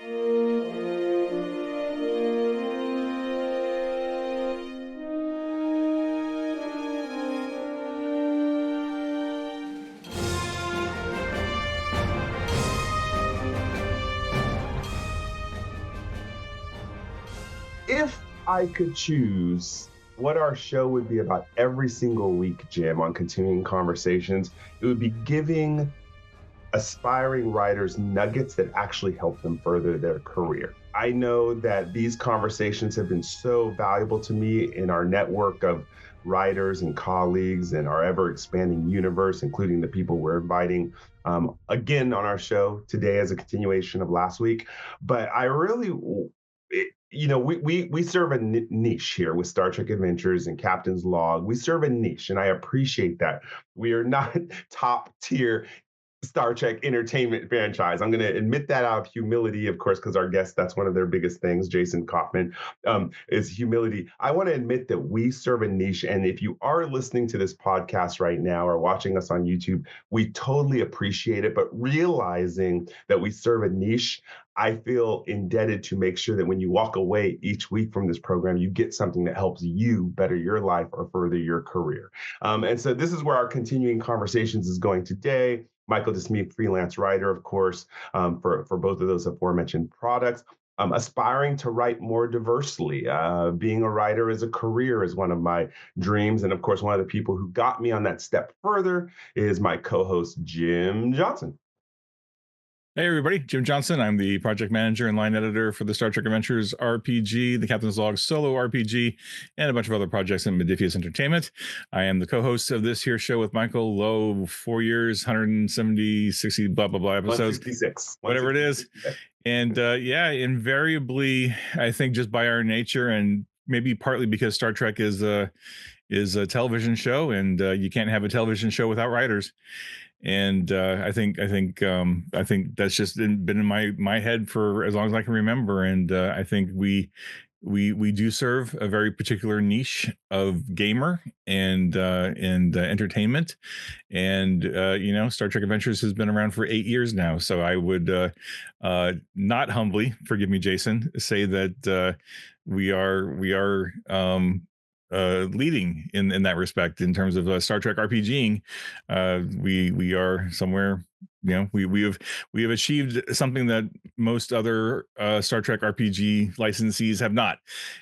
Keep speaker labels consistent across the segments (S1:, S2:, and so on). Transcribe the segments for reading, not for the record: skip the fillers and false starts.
S1: If I could choose what our show would be about every single week, Jim, on Continuing Conversations, it would be giving aspiring writers nuggets that actually help them further their career. I know that these conversations have been so valuable to me in our network of writers and colleagues and our ever expanding universe, including the people we're inviting again on our show today as a continuation of last week. But I really, we serve a niche here with Star Trek Adventures and Captain's Log. We serve a niche, and I appreciate that. We are not top tier Star Trek entertainment franchise. I'm going to admit that out of humility, of course, because our guest, that's one of their biggest things, Jason Kaufman, is humility. I want to admit that we serve a niche. And if you are listening to this podcast right now or watching us on YouTube, we totally appreciate it. But realizing that we serve a niche, I feel indebted to make sure that when you walk away each week from this program, you get something that helps you better your life or further your career. And so this is where our Continuing Conversations is going today. Michael DeSmee, freelance writer, of course, for both of those aforementioned products. Aspiring to write more diversely. Being a writer as a career is one of my dreams. And of course, one of the people who got me on that step further is my co-host, Jim Johnson.
S2: Hey everybody, Jim Johnson. I'm the project manager and line editor for the Star Trek Adventures RPG, the Captain's Log solo RPG, and a bunch of other projects in Modiphius Entertainment. I am the co-host of this here show with Michael. 4 years, 170, 60, blah, blah, blah episodes.
S1: 166.
S2: Whatever it is. And invariably, I think just by our nature and maybe partly because Star Trek is a television show and you can't have a television show without writers. And I think that's just been in my head for as long as I can remember. And I think we do serve a very particular niche of gamer and entertainment. And Star Trek Adventures has been around for 8 years now. So I would not humbly, forgive me, Jason, say that we are leading in that respect in terms of Star Trek RPGing. We are somewhere, we have achieved something that most other Star Trek RPG licensees have not,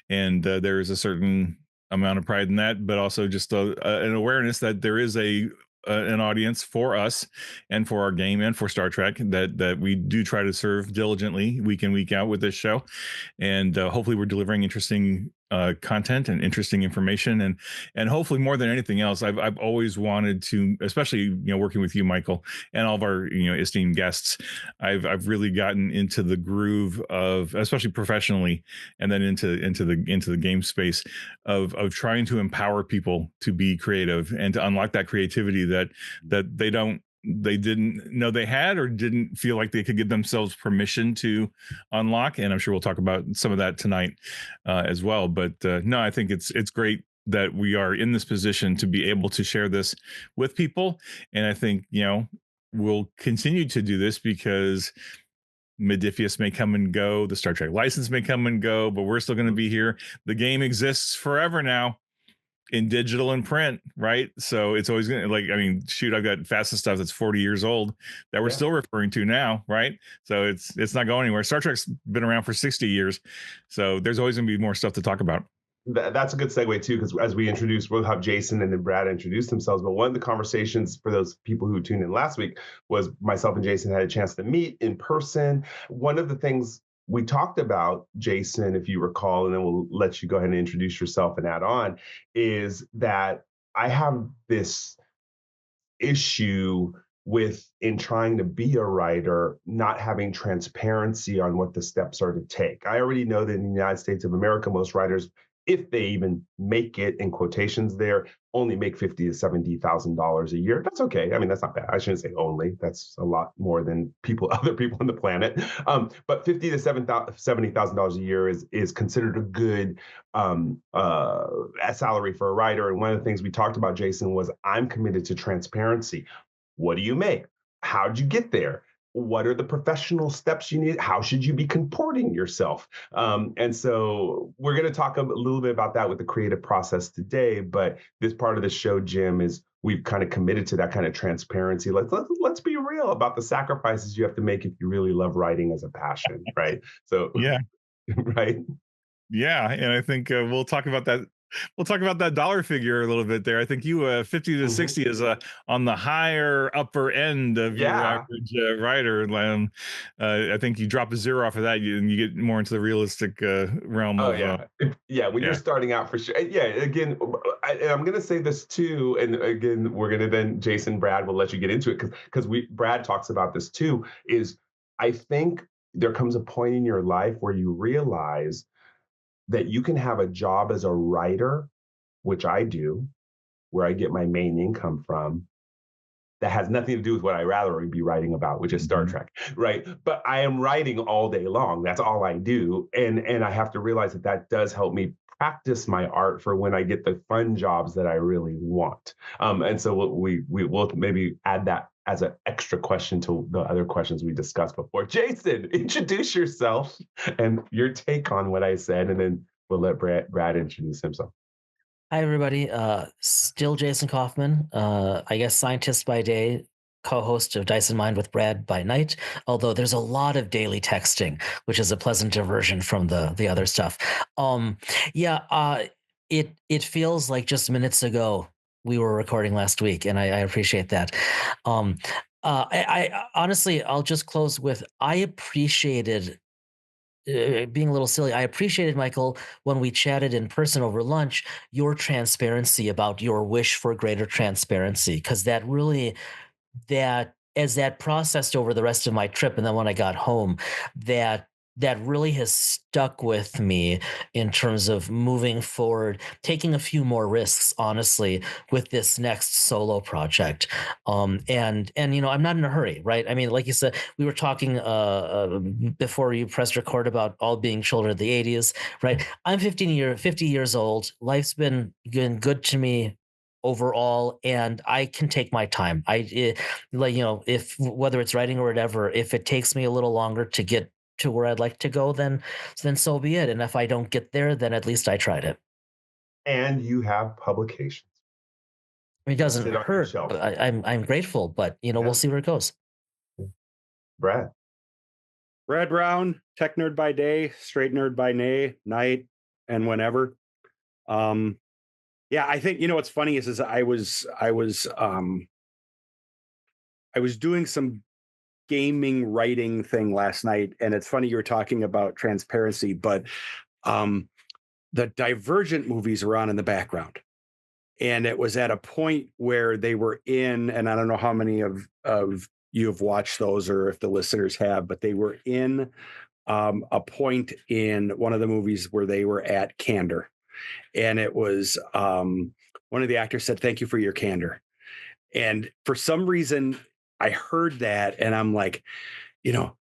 S2: and there is a certain amount of pride in that, but also just an awareness that there is an audience for us and for our game and for Star Trek that we do try to serve diligently week in, week out with this show. And hopefully we're delivering interesting content and interesting information, and hopefully more than anything else, I've always wanted to, especially working with you, Michael, and all of our esteemed guests, I've really gotten into the groove of, especially professionally, and then into the game space of trying to empower people to be creative and to unlock that creativity that they didn't know they had or didn't feel like they could give themselves permission to unlock. And I'm sure we'll talk about some of that tonight as well. But no, I think it's great that we are in this position to be able to share this with people. And I think, we'll continue to do this because Modiphius may come and go, the Star Trek license may come and go, but we're still going to be here. The game exists forever now, in digital and print, right? So it's always gonna, I've got Fast and stuff that's 40 years old that we're still referring to now, right? So it's not going anywhere. Star Trek's been around for 60 years, so there's always gonna be more stuff to talk about.
S1: That's a good segue too, because as we introduce, we'll have Jason and then Brad introduce themselves. But one of the conversations for those people who tuned in last week was myself and Jason had a chance to meet in person. One of the things we talked about, Jason, if you recall, and then we'll let you go ahead and introduce yourself and add on, is that I have this issue in trying to be a writer, not having transparency on what the steps are to take. I already know that in the United States of America, most writers, if they even make it, in quotations there, only make $50,000 to $70,000 a year. That's okay. I mean, that's not bad. I shouldn't say only. That's a lot more than other people on the planet. But $50,000 to $70,000 a year is considered a good salary for a writer. And one of the things we talked about, Jason, was I'm committed to transparency. What do you make? How'd you get there? what are the professional steps you need? How should you be comporting yourself? And so we're going to talk a little bit about that with the creative process today. But this part of the show, Jim, is we've kind of committed to that kind of transparency. Let's be real about the sacrifices you have to make if you really love writing as a passion, right? So,
S2: Yeah.
S1: right.
S2: Yeah, and I think we'll talk about that. We'll talk about that dollar figure a little bit there. I think you 50 to
S1: Mhm.
S2: 60 is on the higher upper end of your
S1: Yeah.
S2: average writer. I think you drop a zero off of that, and you get more into the realistic realm
S1: Oh
S2: of
S1: yeah, yeah. When you're
S2: yeah.
S1: starting out for sure. And yeah. Again, and I'm going to say this too. And again, we're going to then Jason, Brad will let you get into it because we Brad talks about this too. Is I think there comes a point in your life where you realize that you can have a job as a writer, which I do, where I get my main income from, that has nothing to do with what I rather be writing about, which is Star
S2: Mhm.
S1: Trek, right? But I am writing all day long. That's all I do, and I have to realize that that does help me practice my art for when I get the fun jobs that I really want. And so we will maybe add that as an extra question to the other questions we discussed before. Jason, introduce yourself and your take on what I said, and then we'll let Brad introduce himself.
S3: Hi, everybody. Still Jason Kaufman. I guess scientist by day, co-host of Dyson Mind with Brad by night. Although there's a lot of daily texting, which is a pleasant diversion from the other stuff. Um, yeah. It feels like just minutes ago we were recording last week, and I appreciate that. Um, I honestly, I'll just close with I appreciated being a little silly, I appreciated, Michael, when we chatted in person over lunch, your transparency about your wish for greater transparency, because that really, that as that processed over the rest of my trip, and then when I got home, that that really has stuck with me in terms of moving forward, taking a few more risks, honestly, with this next solo project. And I'm not in a hurry, right? I mean, like you said, we were talking before you pressed record about all being children of the '80s, right? I'm 50 years old. Life's been good to me overall, and I can take my time. Like, if whether it's writing or whatever, if it takes me a little longer to get to where I'd like to go, then so be it. And if I don't get there, then at least I tried it.
S1: And you have publications
S3: It
S1: that
S3: doesn't
S1: sit on your
S3: hurt,
S1: shelf.
S3: but I'm grateful, but we'll
S1: Yeah,
S3: see where it goes.
S1: Brad.
S4: Brad Browne, tech nerd by day, straight nerd by night, and whenever. Um, yeah, I think what's funny is I was doing some gaming writing thing last night, and it's funny you were talking about transparency, but um, the Divergent movies were on in the background, and it was at a point where they were in, and I don't know how many of you have watched those or if the listeners have, but they were in a point in one of the movies where they were at candor, and it was one of the actors said, "Thank you for your candor," and for some reason I heard that, and I'm like, you know,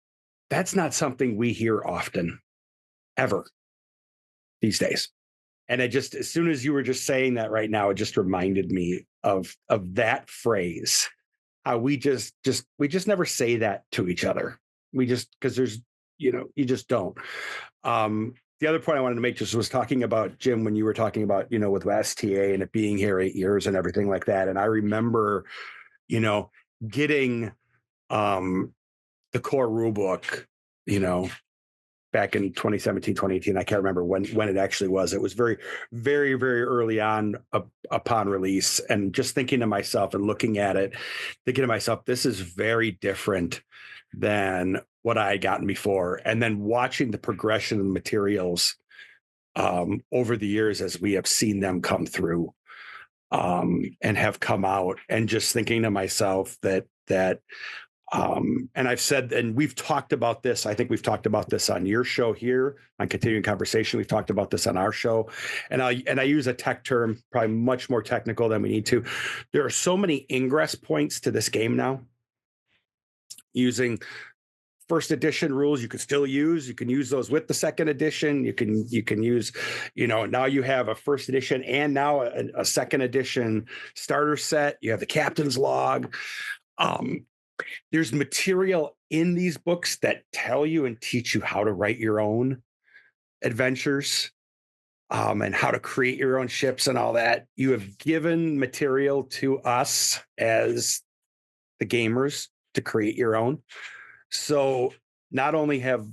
S4: that's not something we hear often, ever these days. And I just, as soon as you were just saying that right now, it just reminded me of that phrase. How we just never say that to each other. We just, because there's, you just don't. The other point I wanted to make just was talking about Jim when you were talking about, with STA and it being here 8 years and everything like that. And I remember, you know, getting the core rule book, you know, back in 2017, 2018. I can't remember when it actually was. It was very, very, very early on upon release. And just thinking to myself and looking at it, thinking to myself, this is very different than what I had gotten before. And then watching the progression of the materials over the years as we have seen them come through and have come out, and just thinking to myself that and I've said, and we've talked about this. I think we've talked about this on your show here on Continuing Conversation. We've talked about this on our show, and I use a tech term, probably much more technical than we need to. There are so many ingress points to this game now. Using first edition rules, you can still use. You can use those with the second edition. You can use, now you have a first edition and now a second edition starter set. You have the captain's log. There's material in these books that tell you and teach you how to write your own adventures, and how to create your own ships and all that. You have given material to us as the gamers to create your own. So not only have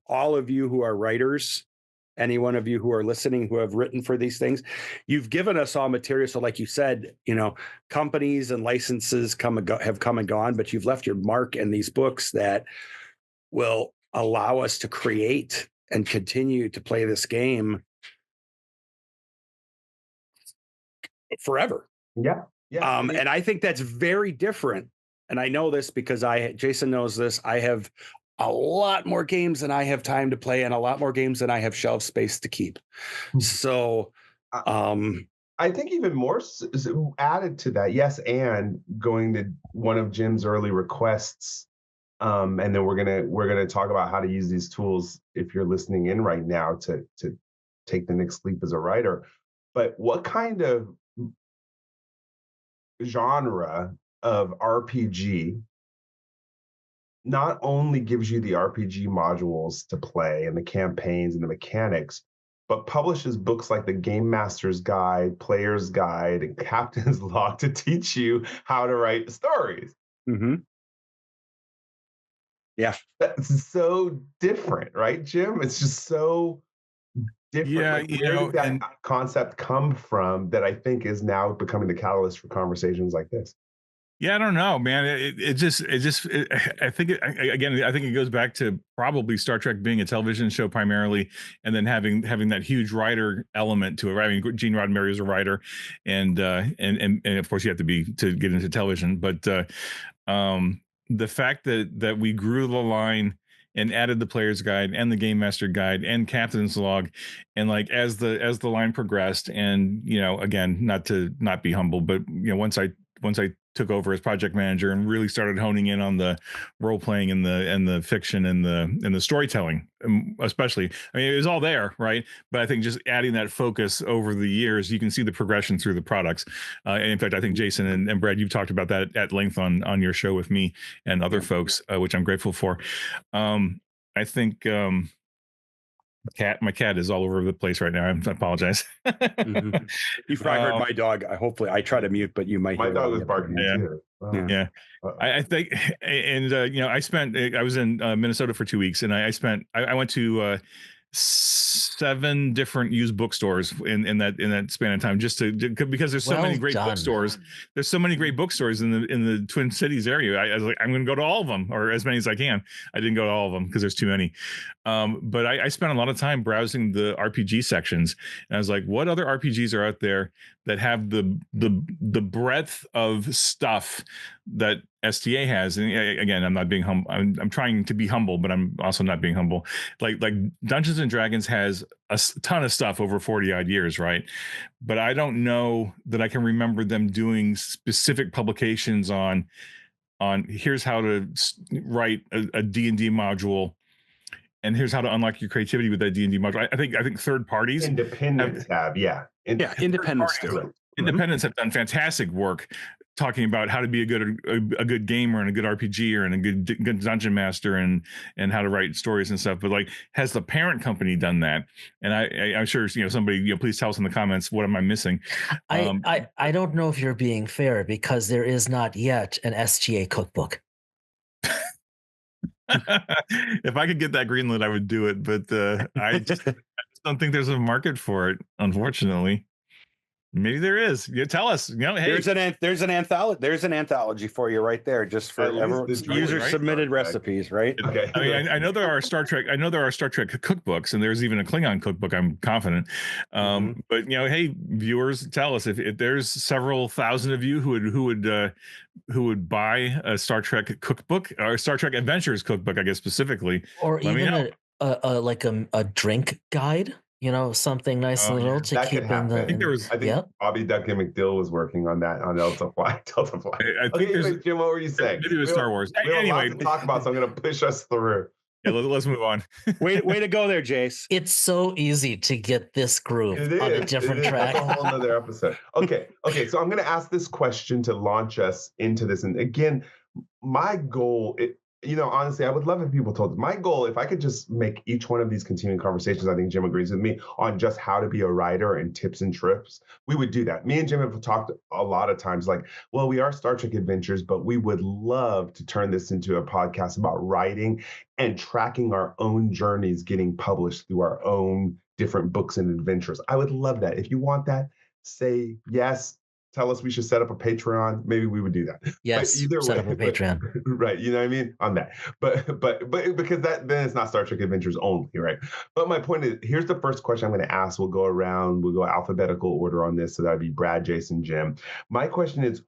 S4: all of you who are writers, any one of you who are listening who have written for these things, you've given us all material. So like you said, companies and licenses have come and gone, but you've left your mark in these books that will allow us to create and continue to play this game forever.
S1: Yeah.
S4: And I think that's very different. And I know this because Jason knows this. I have a lot more games than I have time to play, and a lot more games than I have shelf space to keep. So,
S1: I think even more added to that, yes, and going to one of Jim's early requests, and then we're gonna talk about how to use these tools if you're listening in right now to take the next leap as a writer. But what kind of genre of RPG not only gives you the RPG modules to play and the campaigns and the mechanics, but publishes books like the Game Master's Guide, Player's Guide, and Captain's Log to teach you how to write stories.
S4: Mm-hmm. Yeah.
S1: That's so different, right, Jim? It's just so different.
S2: Yeah,
S1: Like, where did that concept come from that I think is now becoming the catalyst for conversations like this?
S2: Yeah, I don't know, man. I think it goes back to probably Star Trek being a television show primarily, and then having that huge writer element to it. I mean, Gene Roddenberry is a writer, and of course you have to get into television. But the fact that we grew the line and added the Player's Guide and the Game Master Guide and Captain's Log, and like as the line progressed, and again, not be humble, but once I took over as project manager and really started honing in on the role playing and the fiction and the storytelling, especially. I mean, it was all there, right? But I think just adding that focus over the years, you can see the progression through the products. And in fact, I think Jason and Brad, you've talked about that at length on your show with me and other folks, which I'm grateful for. I think my cat is all over the place right now. I apologize.
S4: Mm-hmm. You probably heard my dog. Hopefully, I try to mute, but you might.
S1: My dog was barking too.
S2: Yeah. I think, and I was in Minnesota for 2 weeks, and I went to 7 different used bookstores in that span of time, because there's so many great bookstores. There's so many great bookstores in the Twin Cities area. I was like, I'm going to go to all of them, or as many as I can. I didn't go to all of them because there's too many. But I spent a lot of time browsing the RPG sections, and I was like, what other RPGs are out there that have the breadth of stuff that STA has? And again, I'm not being humble. I'm trying to be humble, but I'm also not being humble. Like Dungeons and Dragons has a ton of stuff over 40 odd years, right? But I don't know that I can remember them doing specific publications on here's how to write a D&D module, and here's how to unlock your creativity with that D&D module. I think third parties,
S1: independents have
S4: independents do.
S2: Independents have done fantastic work talking about how to be a good gamer and a good RPGer and a good dungeon master and how to write stories and stuff. But like, has the parent company done that? And I'm sure somebody please tell us in the comments, what am I missing?
S3: I don't know if you're being fair, because there is not yet an STA cookbook.
S2: If I could get that greenlit, I would do it, but I just don't think there's a market for it, unfortunately. Maybe there is. You tell us. Hey,
S4: there's an anthology for you right there, just for user submitted recipes, right?
S1: Okay.
S2: I mean, I know there are Star Trek cookbooks, and there's even a Klingon cookbook, I'm confident. But hey, viewers, tell us if there's several thousand of you who would buy a Star Trek cookbook, or Star Trek Adventures cookbook, I guess specifically,
S3: or even a drink guide. Something nice and little to keep in the.
S1: I think Bobby Duncan McDill was working on that on Delta Flight. Okay, Jim, what were you saying?
S2: Maybe it was Star Wars.
S1: We have
S2: anyway,
S1: a lot to talk about, so I'm going to push us through.
S2: Yeah, let's move on.
S4: way to go there, Jace.
S3: It's so easy to get this group on a different track.
S1: That's a whole other episode. Okay. So I'm going to ask this question to launch us into this. And again, my goal, honestly, I would love if people told my goal, if I could just make each one of these continuing conversations, I think Jim agrees with me on just how to be a writer and tips and trips, we would do that. Me and Jim have talked a lot of times like, well, we are Star Trek Adventures, but we would love to turn this into a podcast about writing and tracking our own journeys getting published through our own different books and adventures. I would love that. If you want that, say yes. Tell us we should set up a Patreon. Maybe we would do that.
S3: Yes,
S1: But either
S3: set
S1: way,
S3: up a Patreon.
S1: right? You know what I mean on that. But because that then it's not Star Trek Adventures only, right? But my point is, here's the first question I'm going to ask. We'll go around. We'll go alphabetical order on this. So that'd be Brad, Jason, Jim. My question is,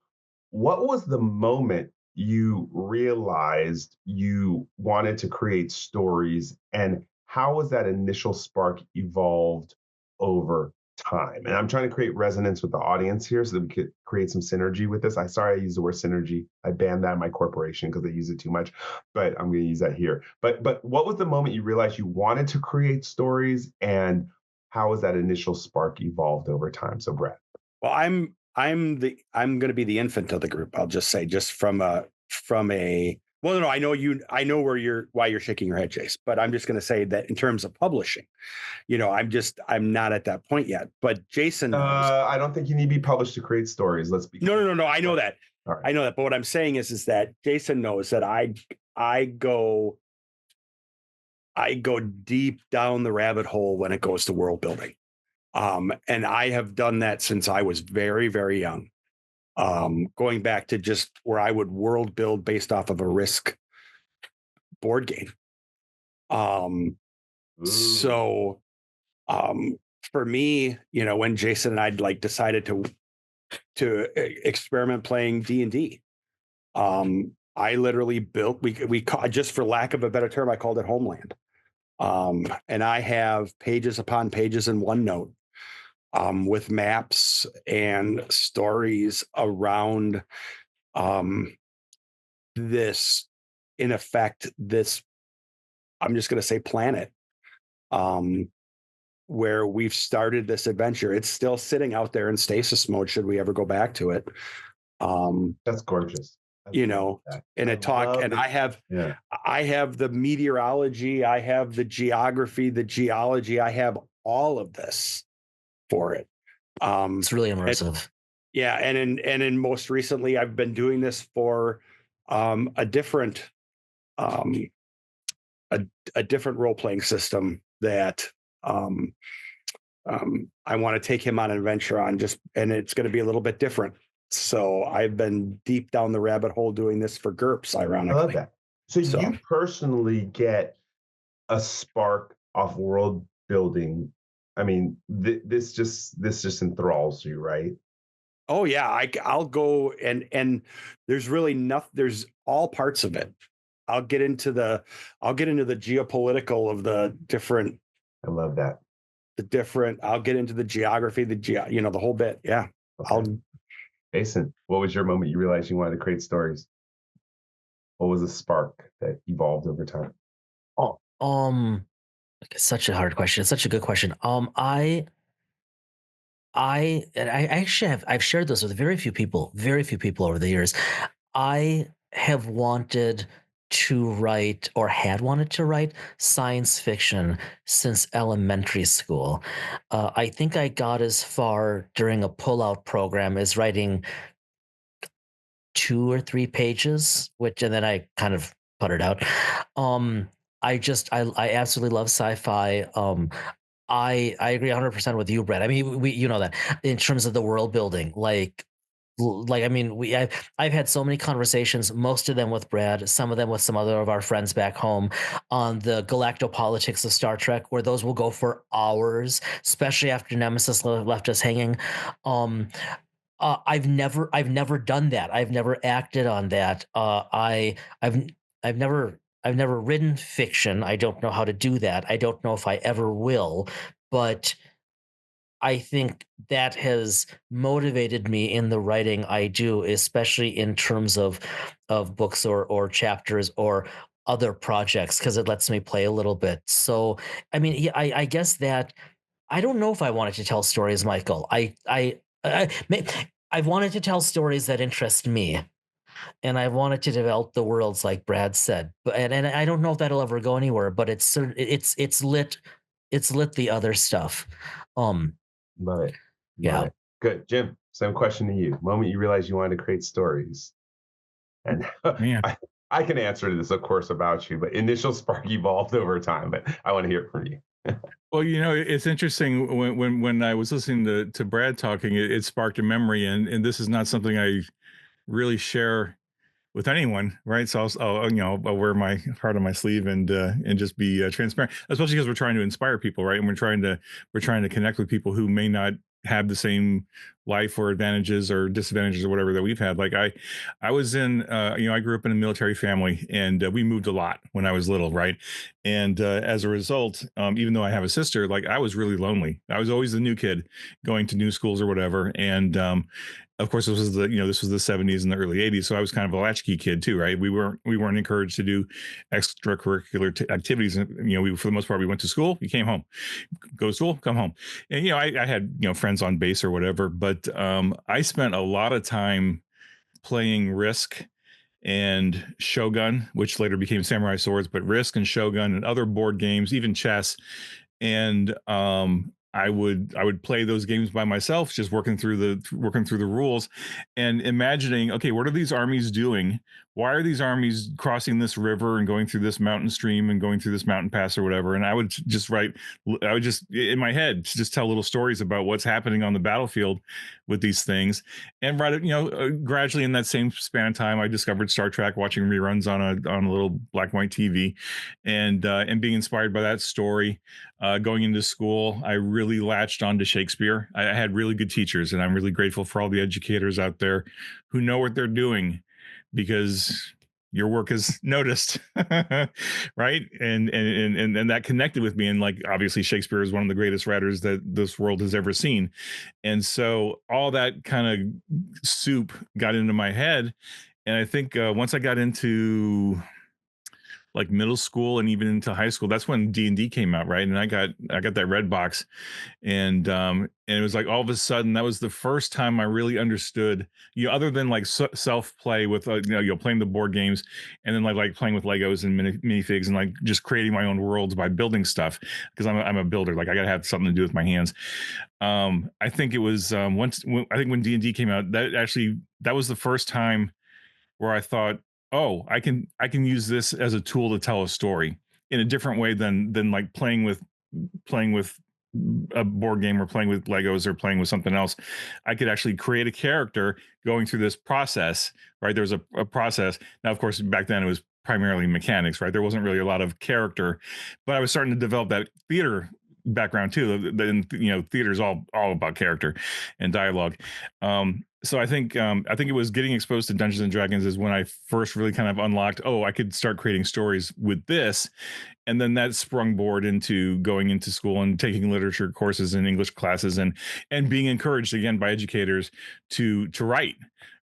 S1: what was the moment you realized you wanted to create stories, and how was that initial spark evolved over time? And I'm trying to create resonance with the audience here so that we could create some synergy with this. Sorry I used the word synergy. I banned that in my corporation because they use it too much, but I'm going to use that here. But what was the moment you realized you wanted to create stories, and how was that initial spark evolved over time? So Brad.
S4: Well, I'm going to be the infant of the group. I'll just say, just from a well, no, I know why you're shaking your head, Chase, but I'm just going to say that in terms of publishing, I'm not at that point yet. But Jason knows.
S1: I don't think you need to be published to create stories. Let's be clear.
S4: No. I know that.
S1: All right.
S4: I know that. But what I'm saying is that Jason knows that I go deep down the rabbit hole when it goes to world building. And I have done that since I was very, very young. Going back to just where I would world build based off of a Risk board game. So for me, when Jason and I decided to experiment playing D&D, I literally built, we just for lack of a better term, I called it Homeland. And I have pages upon pages in OneNote with maps and stories around this, in effect, this, I'm just going to say planet, where we've started this adventure. It's still sitting out there in stasis mode should we ever go back to it.
S1: That's gorgeous.
S4: And I have the meteorology, I have the geography, the geology, I have all of this for it.
S3: It's really immersive.
S4: And in most recently, I've been doing this for a different role-playing system that I want to take him on an adventure on, and it's going to be a little bit different. So I've been deep down the rabbit hole doing this for GURPS, ironically.
S1: I love that. So you personally get a spark off world building. I mean, this just enthralls you, right?
S4: Oh yeah, I'll go and there's really nothing. There's all parts of it. I'll get into the geopolitical of the different.
S1: I love that.
S4: I'll get into the geography, the whole bit. Yeah.
S1: Okay. Jason, what was your moment you realized you wanted to create stories? What was the spark that evolved over time?
S3: It's such a hard question. It's such a good question. I actually I've shared this with very few people over the years. I have wanted to write, or had wanted to write, science fiction since elementary school. I think I got as far during a pullout program as writing 2 or 3 pages, and then I kind of puttered out. I absolutely love sci-fi. I agree 100% with you, Brett. I mean, we that in terms of the world building, I mean, I've had so many conversations, most of them with Brad, some of them with some other of our friends back home, on the galactopolitics of Star Trek, where those will go for hours, especially after Nemesis left us hanging. I've never done that. I've never acted on that. I've never written fiction. I don't know how to do that. I don't know if I ever will, but I think that has motivated me in the writing I do, especially in terms of books or chapters or other projects, because it lets me play a little bit. So, I mean, yeah, I guess that I don't know if I wanted to tell stories, Michael. I've wanted to tell stories that interest me. and I wanted to develop the worlds like Brad said. But and I don't know if that'll ever go anywhere, but it's lit the other stuff. Um
S1: Love it. Love
S3: yeah.
S1: it. Good. Jim, same question to you. Moment you realized you wanted to create stories. And
S2: Man.
S1: I can answer this, of course, about you, but initial spark evolved over time. But I want to hear it from you.
S2: Well, it's interesting when I was listening to Brad talking, it sparked a memory, and this is not something I really share with anyone, right? So I'll wear my heart on my sleeve and just be transparent, especially because we're trying to inspire people, right? And we're trying to connect with people who may not have the same life or advantages or disadvantages or whatever that we've had. Like I was in, I grew up in a military family, and we moved a lot when I was little, right? And as a result, even though I have a sister, like I was really lonely. I was always the new kid going to new schools or whatever, and of course this was the 70s and the early 80s, so I was kind of a latchkey kid too, right? We weren't encouraged to do extracurricular activities, and we, for the most part, we went to school, you came home, go to school, come home. And I had friends on base or whatever, but I spent a lot of time playing Risk and Shogun, which later became Samurai Swords, but Risk and Shogun and other board games, even chess. And I would play those games by myself, just working through the rules, and imagining, okay, what are these armies doing? Why are these armies crossing this river and going through this mountain stream and going through this mountain pass or whatever? And I would just in my head just tell little stories about what's happening on the battlefield with these things. And gradually in that same span of time, I discovered Star Trek, watching reruns on a little black and white TV, and being inspired by that story. Going into school, I really latched onto Shakespeare. I had really good teachers, and I'm really grateful for all the educators out there who know what they're doing, because your work is noticed, right? And that connected with me. And like, obviously, Shakespeare is one of the greatest writers that this world has ever seen. And so all that kind of soup got into my head. And I think once I got into like middle school and even into high school, that's when D&D came out, right? And I got that red box, and it was like all of a sudden that was the first time I really understood, other than like self play with playing the board games, and then like playing with Legos and minifigs, and like just creating my own worlds by building stuff, because I'm a builder. Like I gotta have something to do with my hands. I think it was I think when D&D came out, that was the first time where I thought, oh, I can use this as a tool to tell a story in a different way than like playing with a board game or playing with Legos or playing with something else. I could actually create a character going through this process, right? There was a process. Now, of course, back then it was primarily mechanics, right? There wasn't really a lot of character, but I was starting to develop that theater background too. Then theater is all about character and dialogue. So I think it was getting exposed to Dungeons and Dragons is when I first really kind of unlocked, oh, I could start creating stories with this. And then that sprung board into going into school and taking literature courses and English classes, and being encouraged again by educators to write.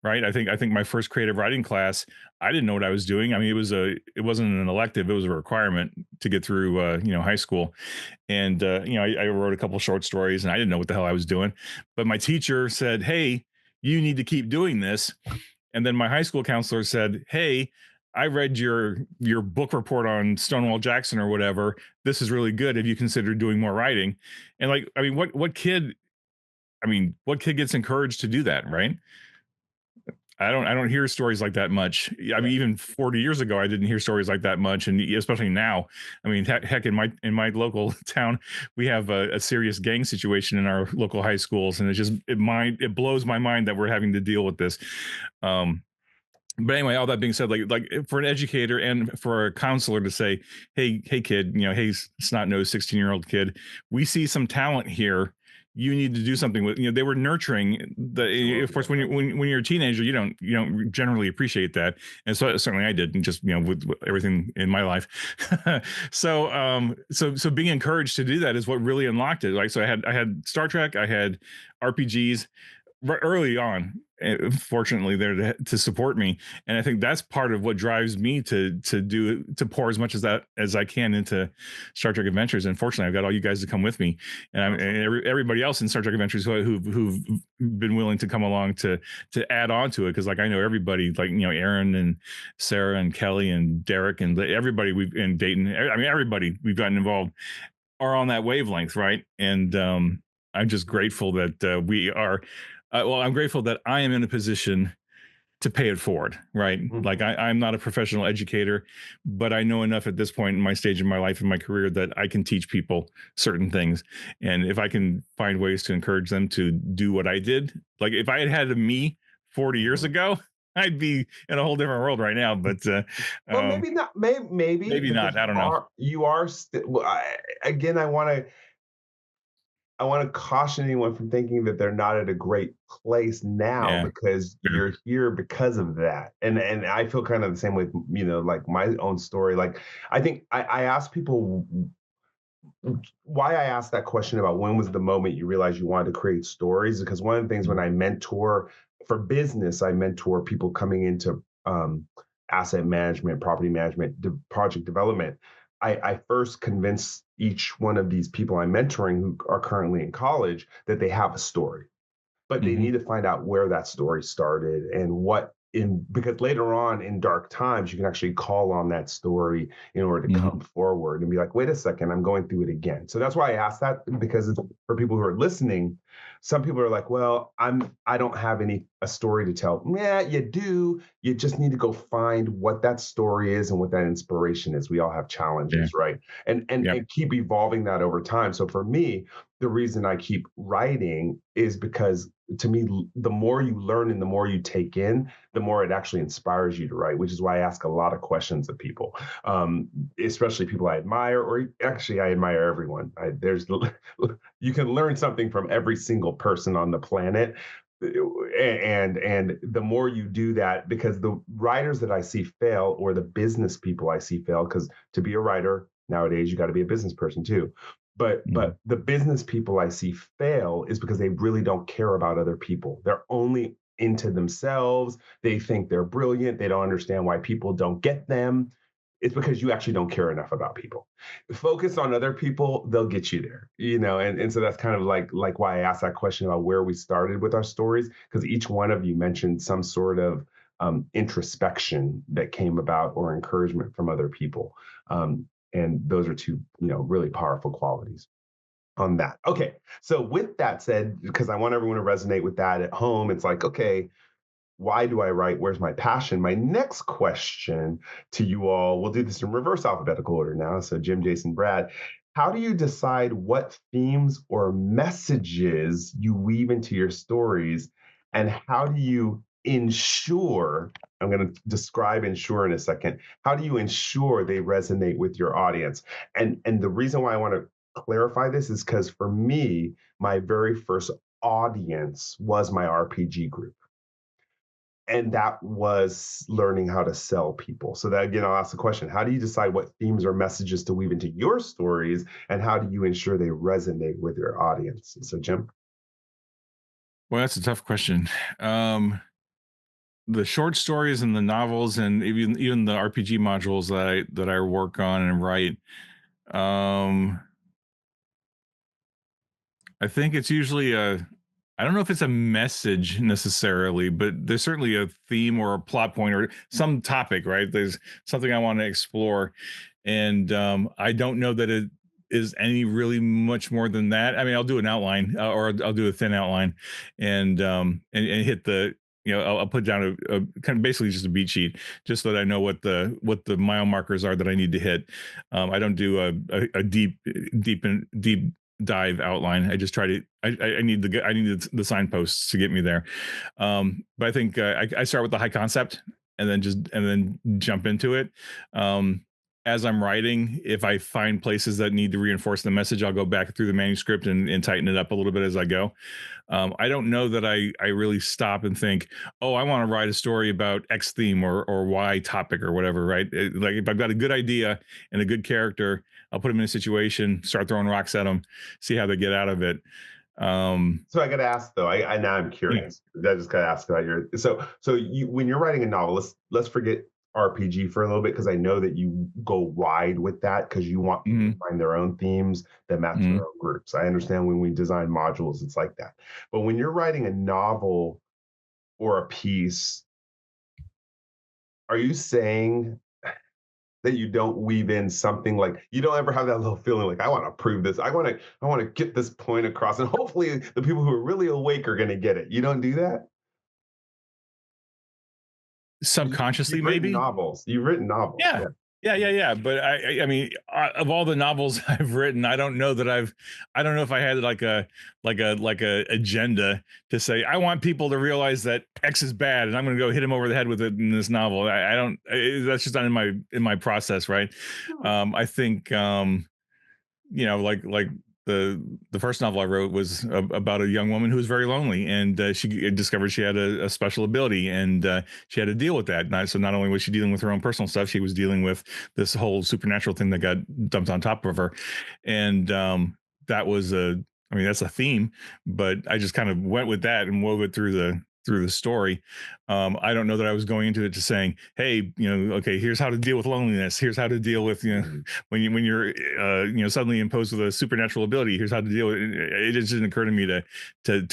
S2: Right. I think my first creative writing class, I didn't know what I was doing. I mean, it wasn't an elective, it was a requirement to get through high school. And I wrote a couple short stories, and I didn't know what the hell I was doing. But my teacher said, hey, you need to keep doing this. And then my high school counselor said, hey, I read your book report on Stonewall Jackson or whatever. This is really good. Have you considered doing more writing? And like, I mean, what kid gets encouraged to do that, right? I don't hear stories like that much. I mean, even 40 years ago, I didn't hear stories like that much, and especially now. I mean, heck, in my local town, we have a serious gang situation in our local high schools, and it blows my mind that we're having to deal with this. But anyway, all that being said, like for an educator and for a counselor to say, hey kid, hey snot-nosed 16-year-old kid, we see some talent here. You need to do something with. They were nurturing the. Of course, when you're a teenager, you don't generally appreciate that, and so certainly I did, and just with everything in my life. So being encouraged to do that is what really unlocked it. Like, so I had Star Trek, I had RPGs early on. fortunately there to support me, and I think that's part of what drives me to pour as much as I can into Star Trek Adventures. And fortunately, I've got all you guys to come with me, and everybody else in Star Trek Adventures who've been willing to come along to add on to it, because like I know everybody, like Aaron and Sarah and Kelly and Derek and everybody and Dayton, I mean everybody we've gotten involved are on that wavelength, right? And I'm just grateful that we are. I'm grateful that I am in a position to pay it forward, right?
S1: Mhm.
S2: Like I'm not a professional educator, but I know enough at this point in my stage in my life and my career that I can teach people certain things. And if I can find ways to encourage them to do what I did, like if I had a me 40 years ago, I'd be in a whole different world right now. But
S1: Well, maybe not. Maybe
S2: maybe not.
S1: because
S2: I don't know.
S1: You are still. Again, I want to caution anyone from thinking that they're not at a great place now,
S2: Yeah.
S1: because
S2: Yeah.
S1: you're here because of that. And I feel kind of the same with, like my own story. Like I think I ask people why I asked that question about when was the moment you realized you wanted to create stories, because one of the things when I mentor for business, I mentor people coming into asset management, property management, project development. I first convince each one of these people I'm mentoring who are currently in college that they have a story, but they need to find out where that story started and what in, because later on in dark times you can actually call on that story in order to come forward and be like, wait a second, I'm going through it again. So that's why I asked that, because for people who are listening, some people are like, well, I don't have a story to tell. Yeah, you do. You just need to go find what that story is and what that inspiration is. We all have challenges, right? And keep evolving that over time. So for me, the reason I keep writing is because, to me, the more you learn and the more you take in, the more it actually inspires you to write, which is why I ask a lot of questions of people, especially people I admire, or actually I admire everyone. You can learn something from every single person on the planet. And the more you do that, because the writers that I see fail, or the business people I see fail, because to be a writer nowadays, you got to be a business person too. But the business people I see fail is because they really don't care about other people. They're only into themselves. They think they're brilliant. They don't understand why people don't get them. It's because you actually don't care enough about people. Focus on other people, they'll get you there, and so that's kind of like why I asked that question about where we started with our stories, because each one of you mentioned some sort of introspection that came about, or encouragement from other people. And those are two, really powerful qualities on that. Okay. So with that said, because I want everyone to resonate with that at home, it's like, okay, why do I write? Where's my passion? My next question to you all, we'll do this in reverse alphabetical order now. So Jim, Jason, Brad, how do you decide what themes or messages you weave into your stories? And how do you ensure, I'm going to describe ensure in a second, how do you ensure they resonate with your audience? And the reason why I want to clarify this is because for me, my very first audience was my RPG group. And that was learning how to sell people. So that, again, I'll ask the question, how do you decide what themes or messages to weave into your stories, and how do you ensure they resonate with your audience? So Jim?
S2: Well, that's a tough question. The short stories and the novels, and even the RPG modules that I work on and write, I think it's usually I don't know if it's a message necessarily, but there's certainly a theme or a plot point or some topic, right? There's something I want to explore. And I don't know that it is any really much more than that. I mean, I'll do an outline, or I'll do a thin outline, and hit the, I'll put down a kind of basically just a beat sheet, just so that I know what the mile markers are that I need to hit. I don't do a deep dive outline. I just try to. I need the signposts to get me there. But I think I start with the high concept, and then jump into it. As I'm writing, if I find places that need to reinforce the message, I'll go back through the manuscript and tighten it up a little bit as I go. I don't know that I really stop and think, oh, I want to write a story about X theme or Y topic or whatever, right? Like if I've got a good idea and a good character, I'll put them in a situation, start throwing rocks at them, see how they get out of it.
S1: So I got to ask though. I now I'm curious. I just got to ask about your. So you when you're writing a novel, let's forget RPG for a little bit because I know that you go wide with that because you want people to find their own themes that match their own groups. I understand when we design modules, it's like that. But when you're writing a novel or a piece, are you saying that you don't weave in something like you don't ever have that little feeling like I want to prove this. I want to get this point across, and hopefully the people who are really awake are going to get it. You don't do that.
S2: Subconsciously,
S1: You've written
S2: maybe.
S1: novels. You've written novels.
S2: Yeah. But I mean, of all the novels I've written, I don't know if I had like a agenda to say I want people to realize that X is bad, and I'm going to go hit him over the head with it in this novel. I don't. That's just not in my process, right? I think like the first novel I wrote was about a young woman who was very lonely, and she discovered she had a special ability, and she had to deal with that. So not only was she dealing with her own personal stuff, she was dealing with this whole supernatural thing that got dumped on top of her, and that was I mean, that's a theme, but I just kind of went with that and wove it through the story. I don't know that I was going into it to saying, hey, okay, here's how to deal with loneliness. Here's how to deal with, when you're suddenly imposed with a supernatural ability. Here's how to deal with it. It just didn't occur to me to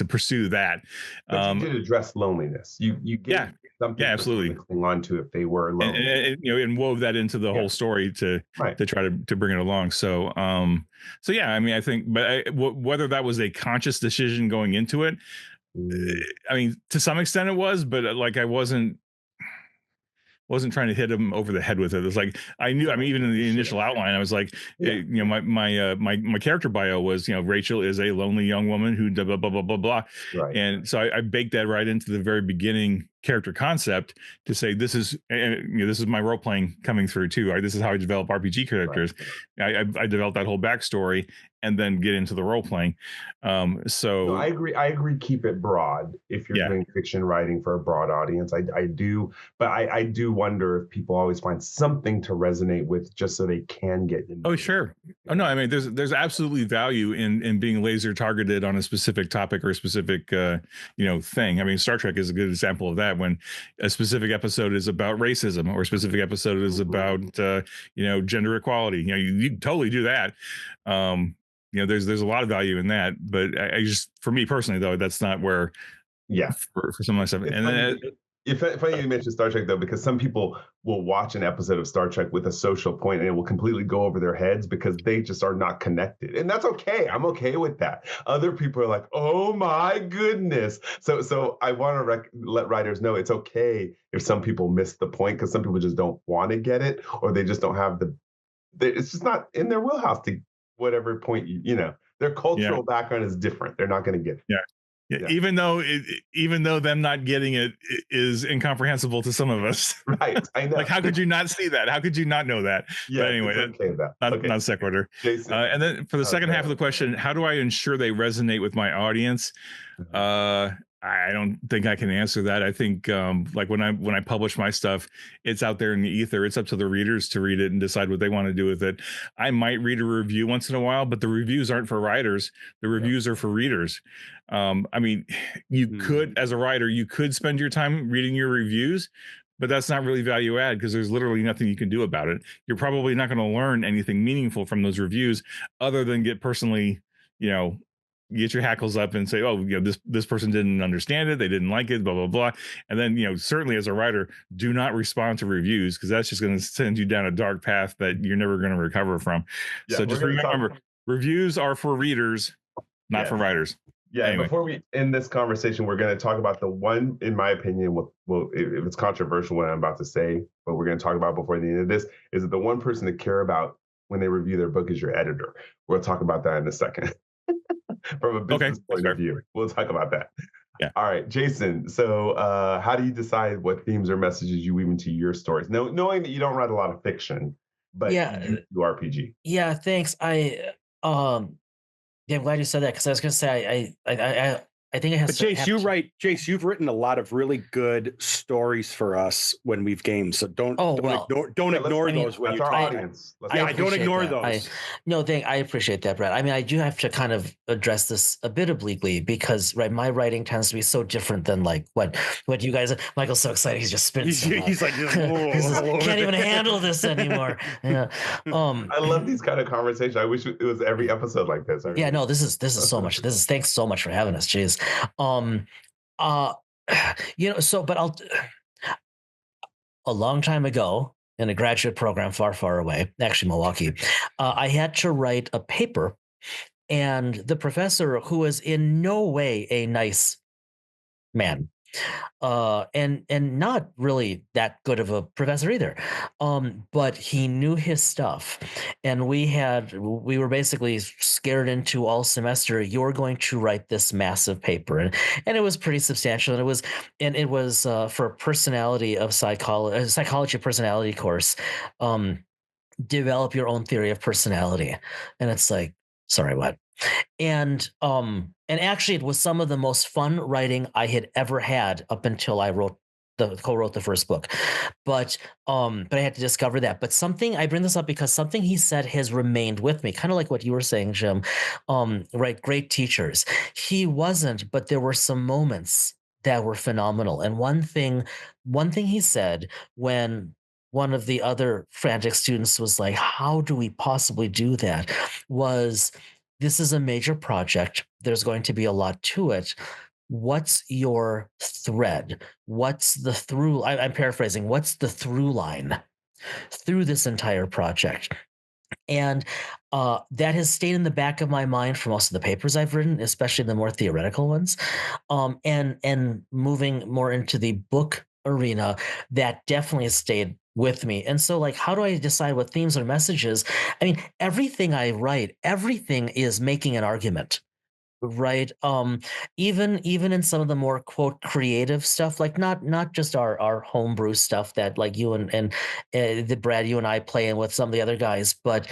S2: pursue that.
S1: But you did address loneliness. You gave something
S2: absolutely
S1: to cling on to if they were lonely,
S2: and wove that into the whole story to try to bring it along. So yeah, I mean, I think, but whether that was a conscious decision going into it, I mean, to some extent it was, but like I wasn't trying to hit him over the head with it. It was like I knew. I mean, even in the initial outline, I was like, my character bio was, Rachel is a lonely young woman who blah blah blah blah blah,
S1: right.
S2: And so I baked that right into the very beginning character concept to say this is my role playing coming through too. Right? This is how I develop RPG characters. Right. I developed that whole backstory and then get into the role playing. So
S1: I agree. Keep it broad if you're doing fiction writing for a broad audience. I do, but I do wonder if people always find something to resonate with just so they can get into
S2: Oh, sure. Oh, no, I mean, there's absolutely value in being laser targeted on a specific topic or a specific, thing. I mean, Star Trek is a good example of that when a specific episode is about racism or a specific episode is about, gender equality. You totally do that. There's a lot of value in that, but I just, for me personally, though, that's not where, for some of my stuff.
S1: It's funny you mentioned Star Trek, though, because some people will watch an episode of Star Trek with a social point and it will completely go over their heads because they just are not connected. And that's okay. I'm okay with that. Other people are like, oh, my goodness. So I want to let writers know it's okay if some people miss the point because some people just don't want to get it or they just don't have it's just not in their wheelhouse to whatever point, their cultural background is different. They're not going to get it.
S2: Yeah. Even though them not getting it is incomprehensible to some of us.
S1: Right. I know.
S2: Like, how could you not see that? How could you not know that?
S1: Yeah.
S2: But anyway,
S1: okay.
S2: Not sequitur.
S1: Jason,
S2: and then for the second half of the question, how do I ensure they resonate with my audience? I don't think I can answer that. I think like when I publish my stuff, it's out there in the ether. It's up to the readers to read it and decide what they want to do with it. I might read a review once in a while, but the reviews aren't for writers. The reviews are for readers. I mean, you could, as a writer, you could spend your time reading your reviews, but that's not really value add because there's literally nothing you can do about it. You're probably not going to learn anything meaningful from those reviews other than get personally, get your hackles up and say, oh, this person didn't understand it. They didn't like it, blah, blah, blah. And then, certainly as a writer, do not respond to reviews because that's just going to send you down a dark path that you're never going to recover from. So just remember, reviews are for readers, not for writers.
S1: Yeah. Anyway. Before we end this conversation, we're going to talk about the one, in my opinion, well, if it's controversial what I'm about to say, but we're going to talk about before the end of this, is that the one person to care about when they review their book is your editor. We'll talk about that in a second. From a business point of view. We'll talk about that.
S2: Yeah.
S1: All right, Jason. So how do you decide what themes or messages you weave into your stories? Knowing that you don't write a lot of fiction, but you do RPG.
S3: Yeah, thanks. I'm glad you said that because I was going to say I I think it has
S4: But
S3: to
S4: Jace, you've written a lot of really good stories for us when we've gamed. So don't ignore those when you
S1: our
S4: talk.
S1: audience.
S4: I don't ignore those.
S3: I appreciate that, Brad. I mean, I do have to kind of address this a bit obliquely because my writing tends to be so different than like what you guys. Michael's so excited, he's just spitting.
S4: He's like,
S3: can't even handle this anymore. Yeah.
S1: I love these kind of conversations. I wish it was every episode like this.
S3: Yeah, no, this is so much. Thanks so much for having us. Jeez. But a long time ago in a graduate program far, far away, actually Milwaukee, I had to write a paper, and the professor, who was in no way a nice man, and not really that good of a professor either, but he knew his stuff, and we were basically scared into all semester, you're going to write this massive paper, and it was pretty substantial, and it was for a psychology personality course, develop your own theory of personality, and it's like, sorry, what? And actually it was some of the most fun writing I had ever had up until I co-wrote the first book. But I had to discover that. But I bring this up because something he said has remained with me, kind of like what you were saying, Jim. Right, great teachers. He wasn't, but there were some moments that were phenomenal. And one thing he said when one of the other frantic students was like, how do we possibly do that? Was, this is a major project. There's going to be a lot to it. What's your thread? What's the through? I'm paraphrasing. What's the through line through this entire project? And that has stayed in the back of my mind for most of the papers I've written, especially the more theoretical ones. And moving more into the book arena, that definitely has stayed with me. And so, like, how do I decide what themes or messages? I mean, everything I write, everything is making an argument. Right. Even in some of the more quote creative stuff, like not just our homebrew stuff that like you and the Brad, you and I play in with some of the other guys, but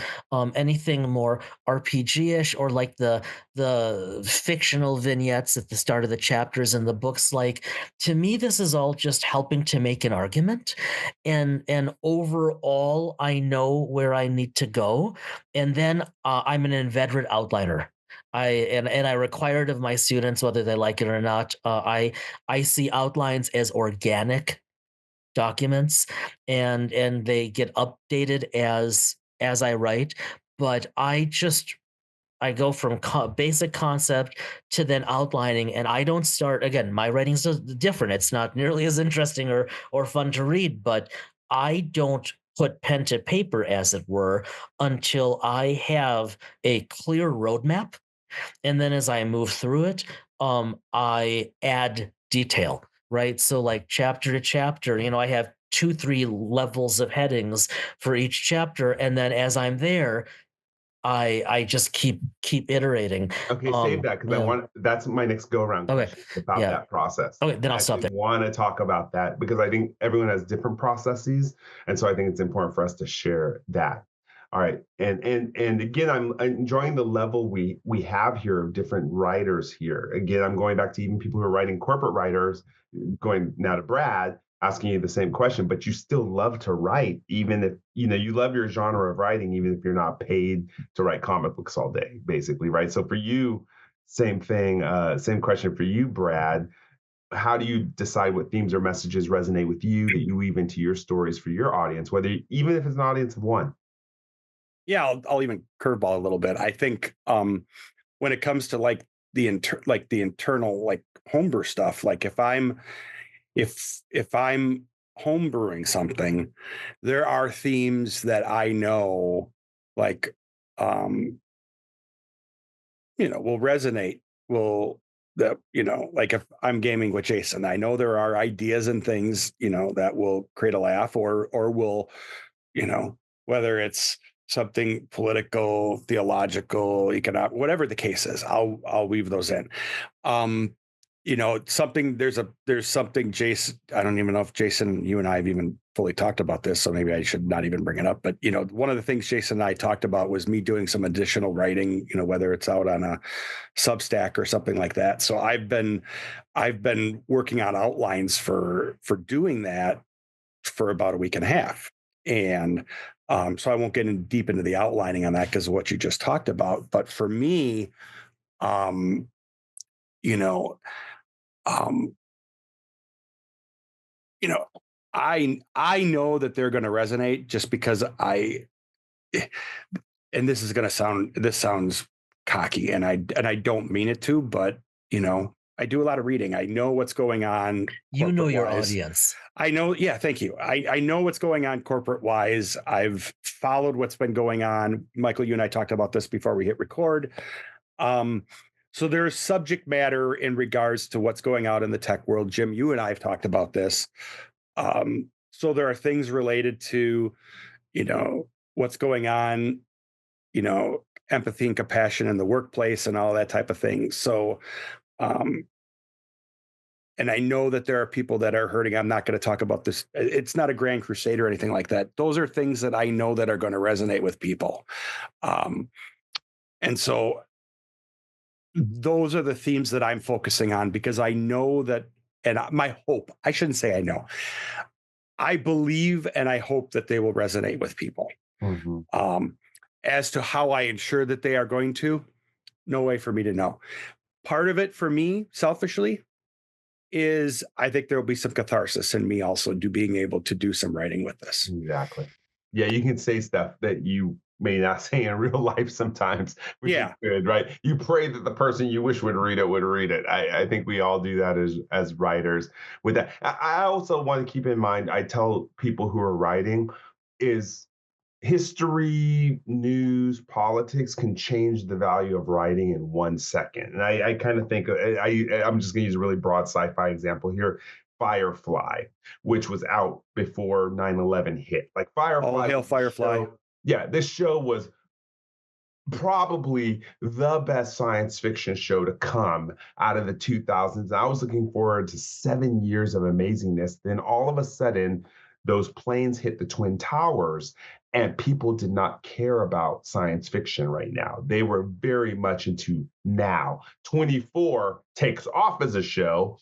S3: anything more RPG-ish, or like the fictional vignettes at the start of the chapters in the books. Like, to me, this is all just helping to make an argument, and overall, I know where I need to go, and then I'm an inveterate outliner. I require it of my students, whether they like it or not. I see outlines as organic documents, and they get updated as I write. But I go from basic concept to then outlining, and I don't start again. My writing's different. It's not nearly as interesting or fun to read, but I don't put pen to paper, as it were, until I have a clear roadmap, and then as I move through it, I add detail, right? So like chapter to chapter, I have 2-3 levels of headings for each chapter, and then as I'm there, I just keep iterating.
S1: Okay, save that because that's my next go around question about that process.
S3: Okay, then I'll stop there.
S1: I want to talk about that because I think everyone has different processes, and so I think it's important for us to share that. All right, and again, I'm enjoying the level we have here of different writers here. Again, I'm going back to even people who are writing corporate writers, going now to Brad, asking you the same question, but you still love to write, even if you love your genre of writing, even if you're not paid to write comic books all day, basically, right? So for you, same thing, same question for you, Brad. How do you decide what themes or messages resonate with you that you weave into your stories for your audience, even if it's an audience of one?
S4: Yeah, I'll even curveball a little bit. I think when it comes to like the internal like homebrew stuff, like if I'm homebrewing something, there are themes that I know, like will resonate, like if I'm gaming with Jason, I know there are ideas and things, that will create a laugh or will, whether it's something political, theological, economic, whatever the case is, I'll weave those in. something, there's something, Jason, I don't even know if Jason, you and I have even fully talked about this, so maybe I should not even bring it up. But, one of the things Jason and I talked about was me doing some additional writing, whether it's out on a Substack or something like that. So I've been working on outlines for doing that for about a week and a half. And so I won't get in deep into the outlining on that because of what you just talked about. But for me, you know, um, you know, I know that they're going to resonate just because and this sounds cocky, and I don't mean it to, but I do a lot of reading. I know what's going on.
S3: You know your
S4: corporate-wise.
S3: audience.
S4: I know. Yeah, thank you. I know what's going on corporate wise. I've followed what's been going on. Michael, you and I talked about this before we hit record. So there's subject matter in regards to what's going on in the tech world. Jim, you and I have talked about this. So there are things related to, what's going on, empathy and compassion in the workplace and all that type of thing. So, and I know that there are people that are hurting. I'm not going to talk about this. It's not a grand crusade or anything like that. Those are things that I know that are going to resonate with people. And so those are the themes that I'm focusing on because I know that, and my hope, I shouldn't say I know, I believe and I hope that they will resonate with people.
S1: Mm-hmm.
S4: As to how I ensure that they are going to, no way for me to know. Part of it for me, selfishly, is I think there will be some catharsis in me also being able to do some writing with this.
S1: Exactly. Yeah, you can say stuff that you may not say in real life sometimes, which is good, right? You pray that the person you wish would read it. I think we all do that as writers. With that, I also want to keep in mind, I tell people who are writing is history, news, politics can change the value of writing in 1 second. And I kind of think I'm just going to use a really broad sci-fi example here. Firefly, which was out before 9/11 hit. Like Firefly.
S4: All hail Firefly.
S1: This show was probably the best science fiction show to come out of the 2000s. I was looking forward to 7 years of amazingness. Then all of a sudden, those planes hit the Twin Towers, and people did not care about science fiction right now. They were very much into now. 24 takes off as a show.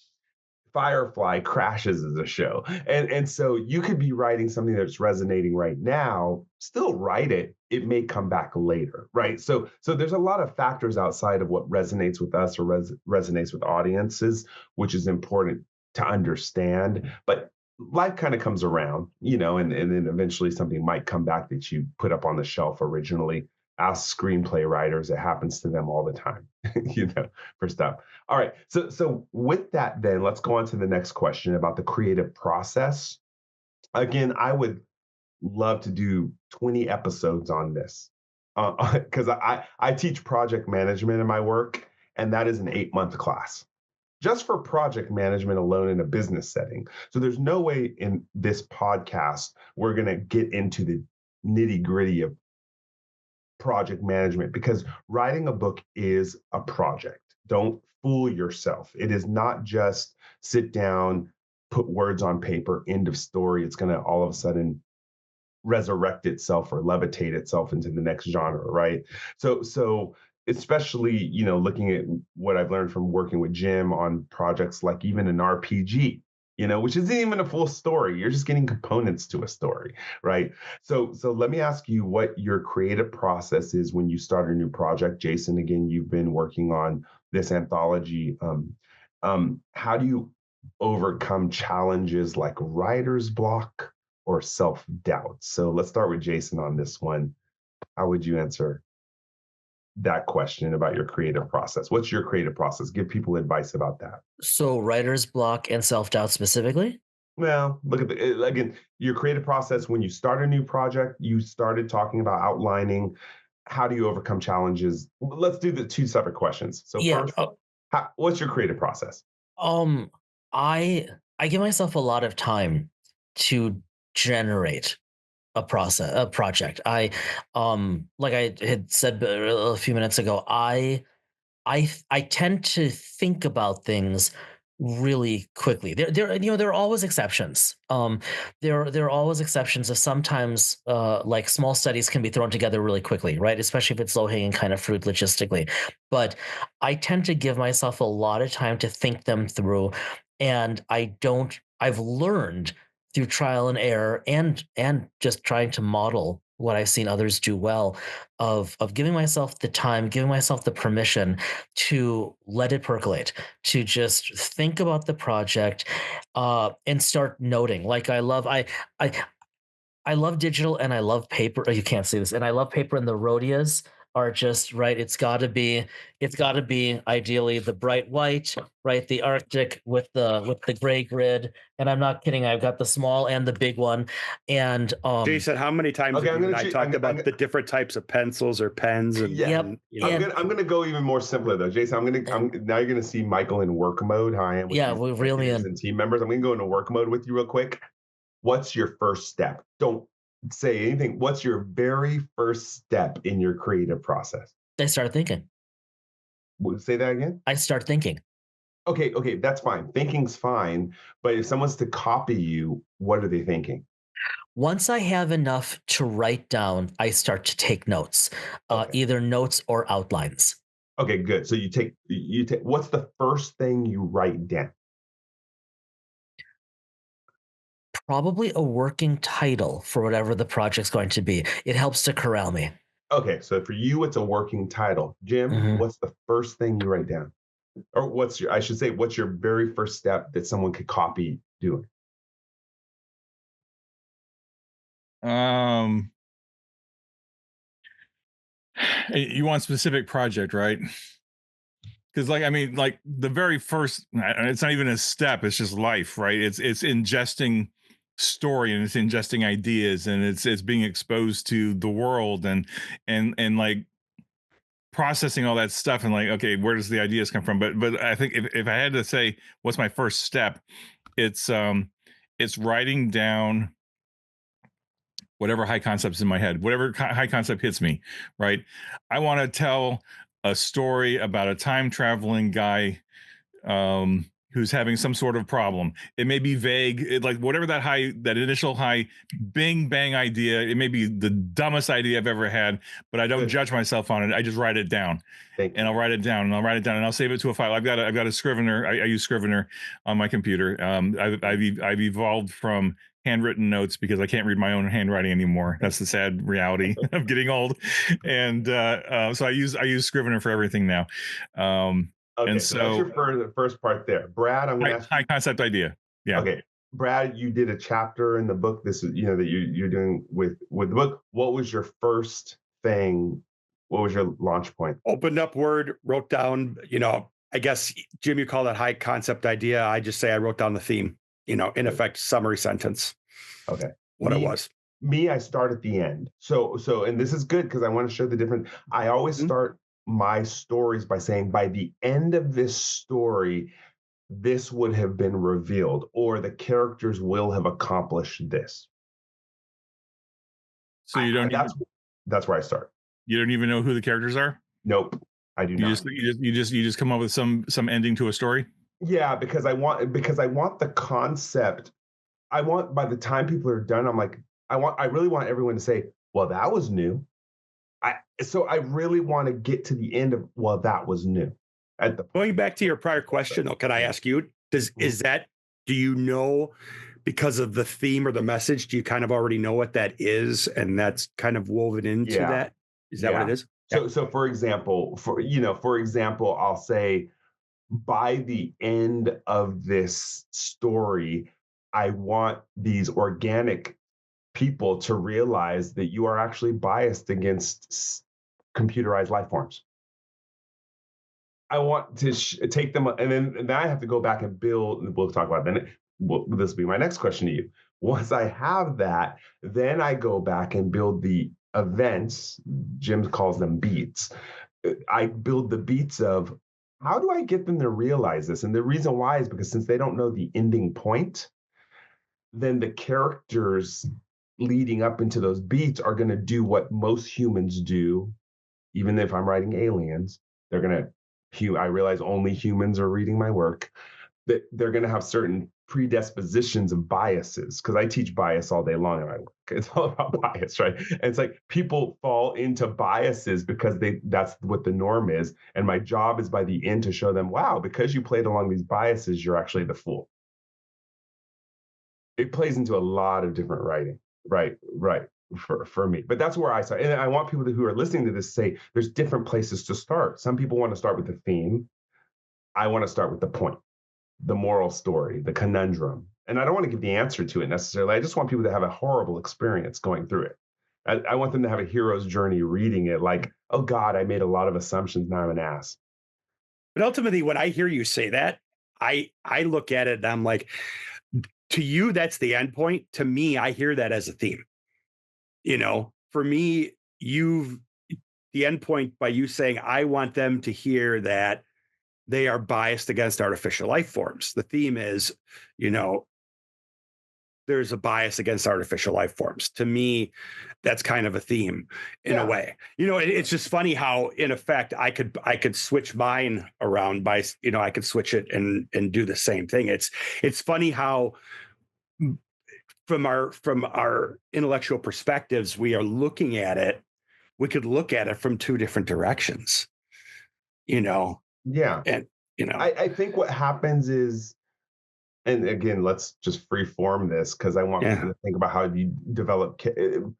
S1: Firefly crashes as a show. And so you could be writing something that's resonating right now, still write it. It may come back later, right? So there's a lot of factors outside of what resonates with us or resonates with audiences, which is important to understand. But life kind of comes around, and then eventually something might come back that you put up on the shelf originally. Ask screenplay writers, it happens to them all the time, for stuff. All right. So with that, then let's go on to the next question about the creative process. Again, I would love to do 20 episodes on this because I teach project management in my work, and that is an 8-month class just for project management alone in a business setting. So there's no way in this podcast we're going to get into the nitty gritty of project management because writing a book is a project. Don't fool yourself. It is not just sit down, put words on paper, end of story. It's going to all of a sudden resurrect itself or levitate itself into the next genre, right? So especially, looking at what I've learned from working with Jim on projects like even an RPG, which isn't even a full story. You're just getting components to a story, right? So let me ask you what your creative process is when you start a new project. Jason, again, you've been working on this anthology. How do you overcome challenges like writer's block or self-doubt? So let's start with Jason on this one. How would you answer that question about your creative process? What's your creative process? Give people advice about that.
S3: So writer's block and self-doubt specifically?
S1: Well, look at again, your creative process when you start a new project, you started talking about outlining. How do you overcome challenges? Let's do the two separate questions. So first, what's your creative process?
S3: I give myself a lot of time to generate a project. I like I had said a few minutes ago, I tend to think about things really quickly. There are always exceptions. There are always exceptions. Of sometimes like small studies can be thrown together really quickly, right? Especially if it's low hanging kind of fruit logistically. But I tend to give myself a lot of time to think them through, and I don't. I've learned through trial and error and just trying to model what I've seen others do well of giving myself the time, giving myself the permission to let it percolate, to just think about the project and start noting. Like I I love digital and I love paper. Oh, you can't see this. And I love paper, and the rhodias are just right. It's got to be ideally the bright white, right? The Arctic with the gray grid. And I'm not kidding. I've got the small and the big one. And
S4: Jason, how many times
S1: Okay,
S4: have
S1: I'm
S4: you and
S1: gonna
S4: I
S1: choose.
S4: talked about the different types of pencils or pens and,
S1: Yeah.
S4: and you
S1: I'm
S4: know,
S3: Yep.
S1: gonna go even more simpler though, Jason. Now you're gonna see Michael in work mode. How I am with
S3: Yeah,
S1: these
S3: we really
S1: executives and team members. I'm gonna go into work mode with you real quick. What's your first step? Don't say anything. What's your very first step in your creative process?
S3: I start thinking.
S1: Say that again.
S3: I start thinking.
S1: Okay, that's fine. Thinking's fine, but if someone's to copy you, what are they thinking?
S3: Once I have enough to write down, I start to take notes,
S1: Okay.
S3: either notes or outlines.
S1: Okay, good. So you take what's the first thing you write down?
S3: Probably a working title for whatever the project's going to be. It helps to corral me.
S1: Okay, so for you it's a working title. Jim,
S3: Mhm.
S1: what's the first thing you write down? Or what's your very first step that someone could copy doing?
S2: Um, you want specific project, right? Because like I mean, like the very first, it's not even a step, it's just life, right? It's ingesting story, and it's ingesting ideas, and it's being exposed to the world, and like processing all that stuff, and like, okay, where does the ideas come from? But I think if I had to say what's my first step, it's writing down whatever high concepts in my head, whatever high concept hits me, right? I want to tell a story about a time traveling guy who's having some sort of problem. It may be vague, like whatever that initial high bing bang idea. It may be the dumbest idea I've ever had, but I don't
S1: Good.
S2: judge myself on it. I just write it down,
S1: Thank
S2: and
S1: you.
S2: I'll write it down, and I'll write it down, and I'll save it to a file. I've got a Scrivener. I use Scrivener on my computer. I've evolved from handwritten notes because I can't read my own handwriting anymore. That's the sad reality of getting old, and so I use Scrivener for everything now.
S1: Okay,
S2: And
S1: so that's
S2: so
S1: your first part there. Brad, I'm gonna ask
S2: high
S1: you.
S2: concept idea. Yeah.
S1: Okay, Brad, you did a chapter in the book. This is that you're doing with the book. What was your first thing? What was your launch point?
S4: opened up Word, wrote down, I guess, Jim, you call that high concept idea. I just say I wrote down the theme, in effect, summary sentence,
S1: Okay.
S4: what it
S1: Me,
S4: was.
S1: I start at the end. So, and this is good because I want to show the difference. I always
S4: Mhm.
S1: start my stories by saying, by the end of this story, this would have been revealed, or the characters will have accomplished this.
S2: So you don't
S1: That's where I start.
S2: even know who the characters are.
S1: Nope, I do not.
S2: You just come up with some ending to a story.
S1: Yeah, because I want the concept. I want by the time people are done, I'm like, I really want everyone to say, well, that was new. So I really want to get to the end of, well, that was new. At the
S4: Going back to your prior question, though, can I ask you, do you know, because of the theme or the message, do you kind of already know what that is, and that's kind of woven into
S1: Yeah.
S4: that? Is that what it is?
S1: So for example, I'll say by the end of this story, I want these organic people to realize that you are actually biased against computerized life forms. I want to take them, and then I have to go back and build. And we'll talk about it then. This will be my next question to you. Once I have that, then I go back and build the events. Jim calls them beats. I build the beats of how do I get them to realize this? And the reason why is because since they don't know the ending point, then the characters leading up into those beats are going to do what most humans do. Even if I'm writing aliens, they're going to, I realize only humans are reading my work. that they're going to have certain predispositions of biases, because I teach bias all day long in my work. It's all about bias, right? And it's like people fall into biases because that's what the norm is. And my job is by the end to show them, wow, because you played along these biases, you're actually the fool. It plays into a lot of different writing, right? Right. For me. But that's where I start. And I want people who are listening to this say there's different places to start. Some people want to start with the theme. I want to start with the point, the moral story, the conundrum. And I don't want to give the answer to it necessarily. I just want people to have a horrible experience going through it. I want them to have a hero's journey reading it like, oh God, I made a lot of assumptions. Now I'm an ass.
S4: But ultimately, when I hear you say that, I look at it and I'm like, to you, that's the end point. To me, I hear that as a theme. For me, the end point by you saying, I want them to hear that they are biased against artificial life forms. The theme is, there's a bias against artificial life forms. To me, that's kind of a theme in a way. It's just funny how, in effect, I could switch mine around by, I could switch it and do the same thing. It's funny how from our intellectual perspectives, we are looking at it. We could look at it from two different directions.
S1: Yeah.
S4: And
S1: I think what happens is, and again, let's just free form this because I want people to think about how you develop.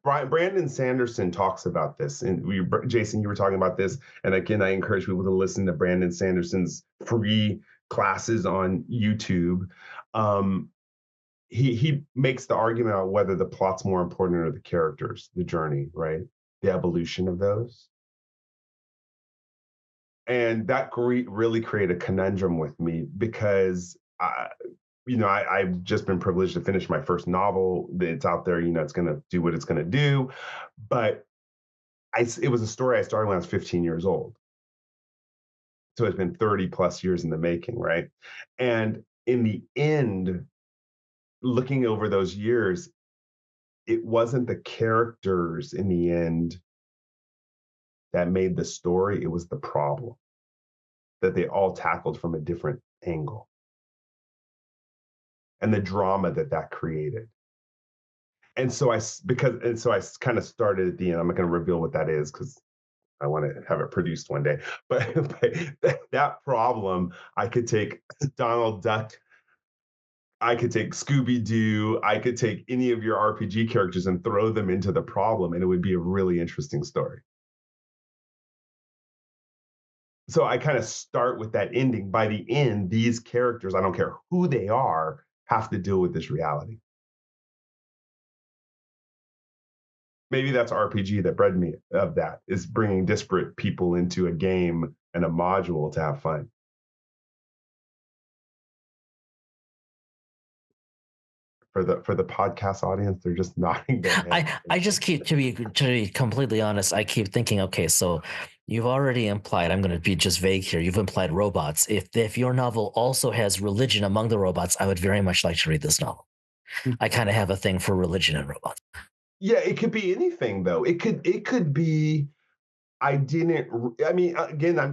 S1: Brandon Sanderson talks about this, and Jason, you were talking about this, and again, I encourage people to listen to Brandon Sanderson's free classes on YouTube. He makes the argument about whether the plot's more important or the characters, the journey, right, the evolution of those. And that really created a conundrum with me because I've just been privileged to finish my first novel. It's out there, it's going to do what it's going to do. But it was a story I started when I was 15 years old. So it's been 30 plus years in the making, right? And in the end, looking over those years, it wasn't the characters in the end that made the story. It was the problem that they all tackled from a different angle. And the drama that created. And so I kind of started at the end. I'm not going to reveal what that is because I want to have it produced one day. But that problem, I could take Donald Duck, I could take Scooby-Doo, I could take any of your RPG characters and throw them into the problem, and it would be a really interesting story. So I kind of start with that ending. By the end, these characters, I don't care who they are, have to deal with this reality. Maybe that's RPG that bred me of that, is bringing disparate people into a game and a module to have fun. For the podcast audience, they're just nodding their heads.
S3: I just keep, to be completely honest, I keep thinking, okay, so you've already implied, I'm going to be just vague here, you've implied robots. If your novel also has religion among the robots, I would very much like to read this novel. I kind of have a thing for religion and robots.
S1: Yeah, it could be anything though. It could be, again,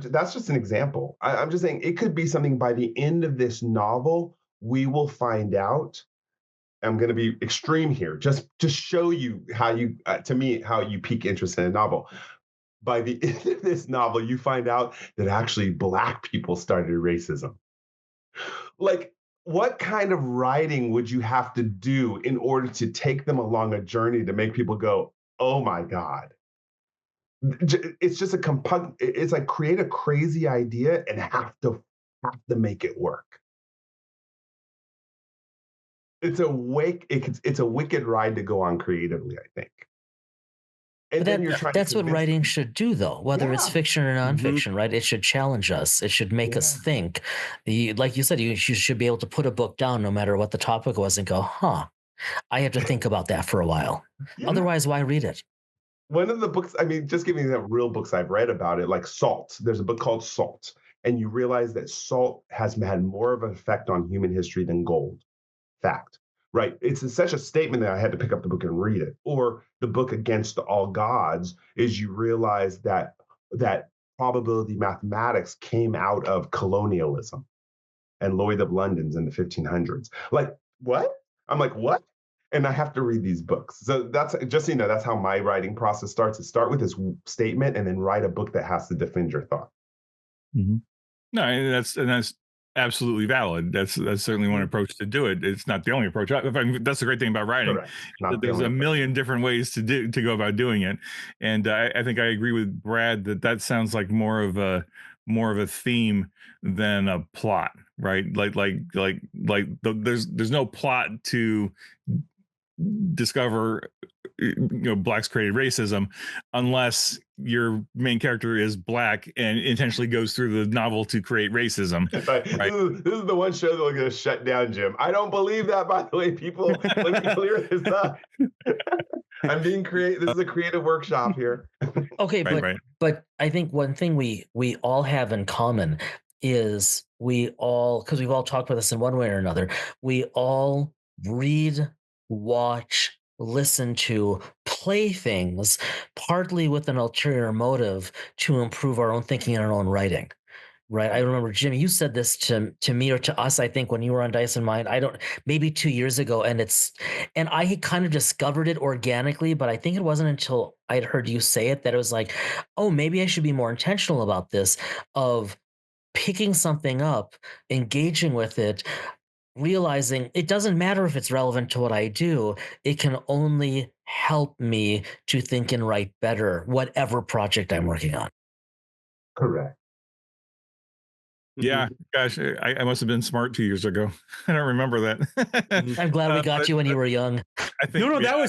S1: that's just an example. I'm just saying it could be something by the end of this novel, we will find out. I'm going to be extreme here, just to show you how you pique interest in a novel. By the end of this novel, you find out that actually Black people started racism. Like, what kind of writing would you have to do in order to take them along a journey to make people go, oh my God? It's just it's like create a crazy idea and have to make it work. It's a wicked ride to go on creatively, I think. And then you're trying
S3: that's
S1: to
S3: what writing should do, though, whether it's fiction or nonfiction, right? It should challenge us. It should make us think. Like you said, you should be able to put a book down no matter what the topic was and go, I have to think about that for a while. Yeah. Otherwise, why read it?
S1: One of the books, just giving you real books I've read about it, like Salt. There's a book called Salt. And you realize that salt has had more of an effect on human history than gold. Fact. Right. It's such a statement that I had to pick up the book and read it. Or the book Against All Gods is you realize that probability mathematics came out of colonialism. and Lloyd of London's in the 1500s. Like, what? I'm like, what? And I have to read these books. So that's just, that's how my writing process starts. Start with this statement and then write a book that has to defend your thought.
S2: Mm-hmm. No, and that's absolutely valid. That's certainly one approach to do it. It's not the only approach. That's the great thing about writing.
S1: Correct. Not
S2: There's a million different ways to go about doing it, and I think I agree with Brad that sounds like more of a theme than a plot, right? There's no plot to discover blacks created racism unless your main character is black and intentionally goes through the novel to create racism.
S1: Right. This is the one show that we're going to shut down, Jim. I don't believe that, by the way, people. Let me clear this up. I'm being creative. This is a creative workshop here.
S3: Okay, but I think one thing we all have in common is because we've all talked about this in one way or another, we all read, watch, listen to, play things partly with an ulterior motive to improve our own thinking and our own writing. Right. I remember, Jimmy, you said this to me or to us, I think, when you were on Dice and Mind. Maybe 2 years ago. And I had kind of discovered it organically, but I think it wasn't until I'd heard you say it that it was like, oh, maybe I should be more intentional about this, of picking something up, engaging with it, realizing it doesn't matter if it's relevant to what I do. It can only help me to think and write better, whatever project I'm working on.
S1: Correct.
S2: Yeah, gosh, I must have been smart 2 years ago. I don't remember that.
S3: I'm glad we got you when you were young.
S2: I think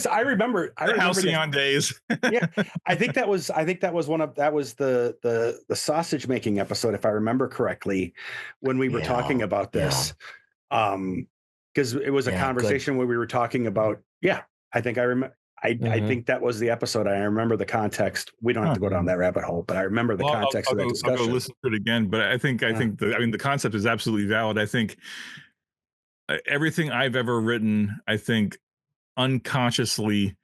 S4: I remember
S2: halcyon days.
S4: Yeah, I think that was the sausage making episode, if I remember correctly, when we were talking about this. Because it was a conversation where we were talking about. Yeah, I think I remember. I think that was the episode. I remember the context. We don't have to go down that rabbit hole, but I remember the context of that discussion.
S2: I'll go listen to it again, but I think the concept is absolutely valid. I think everything I've ever written, I think unconsciously,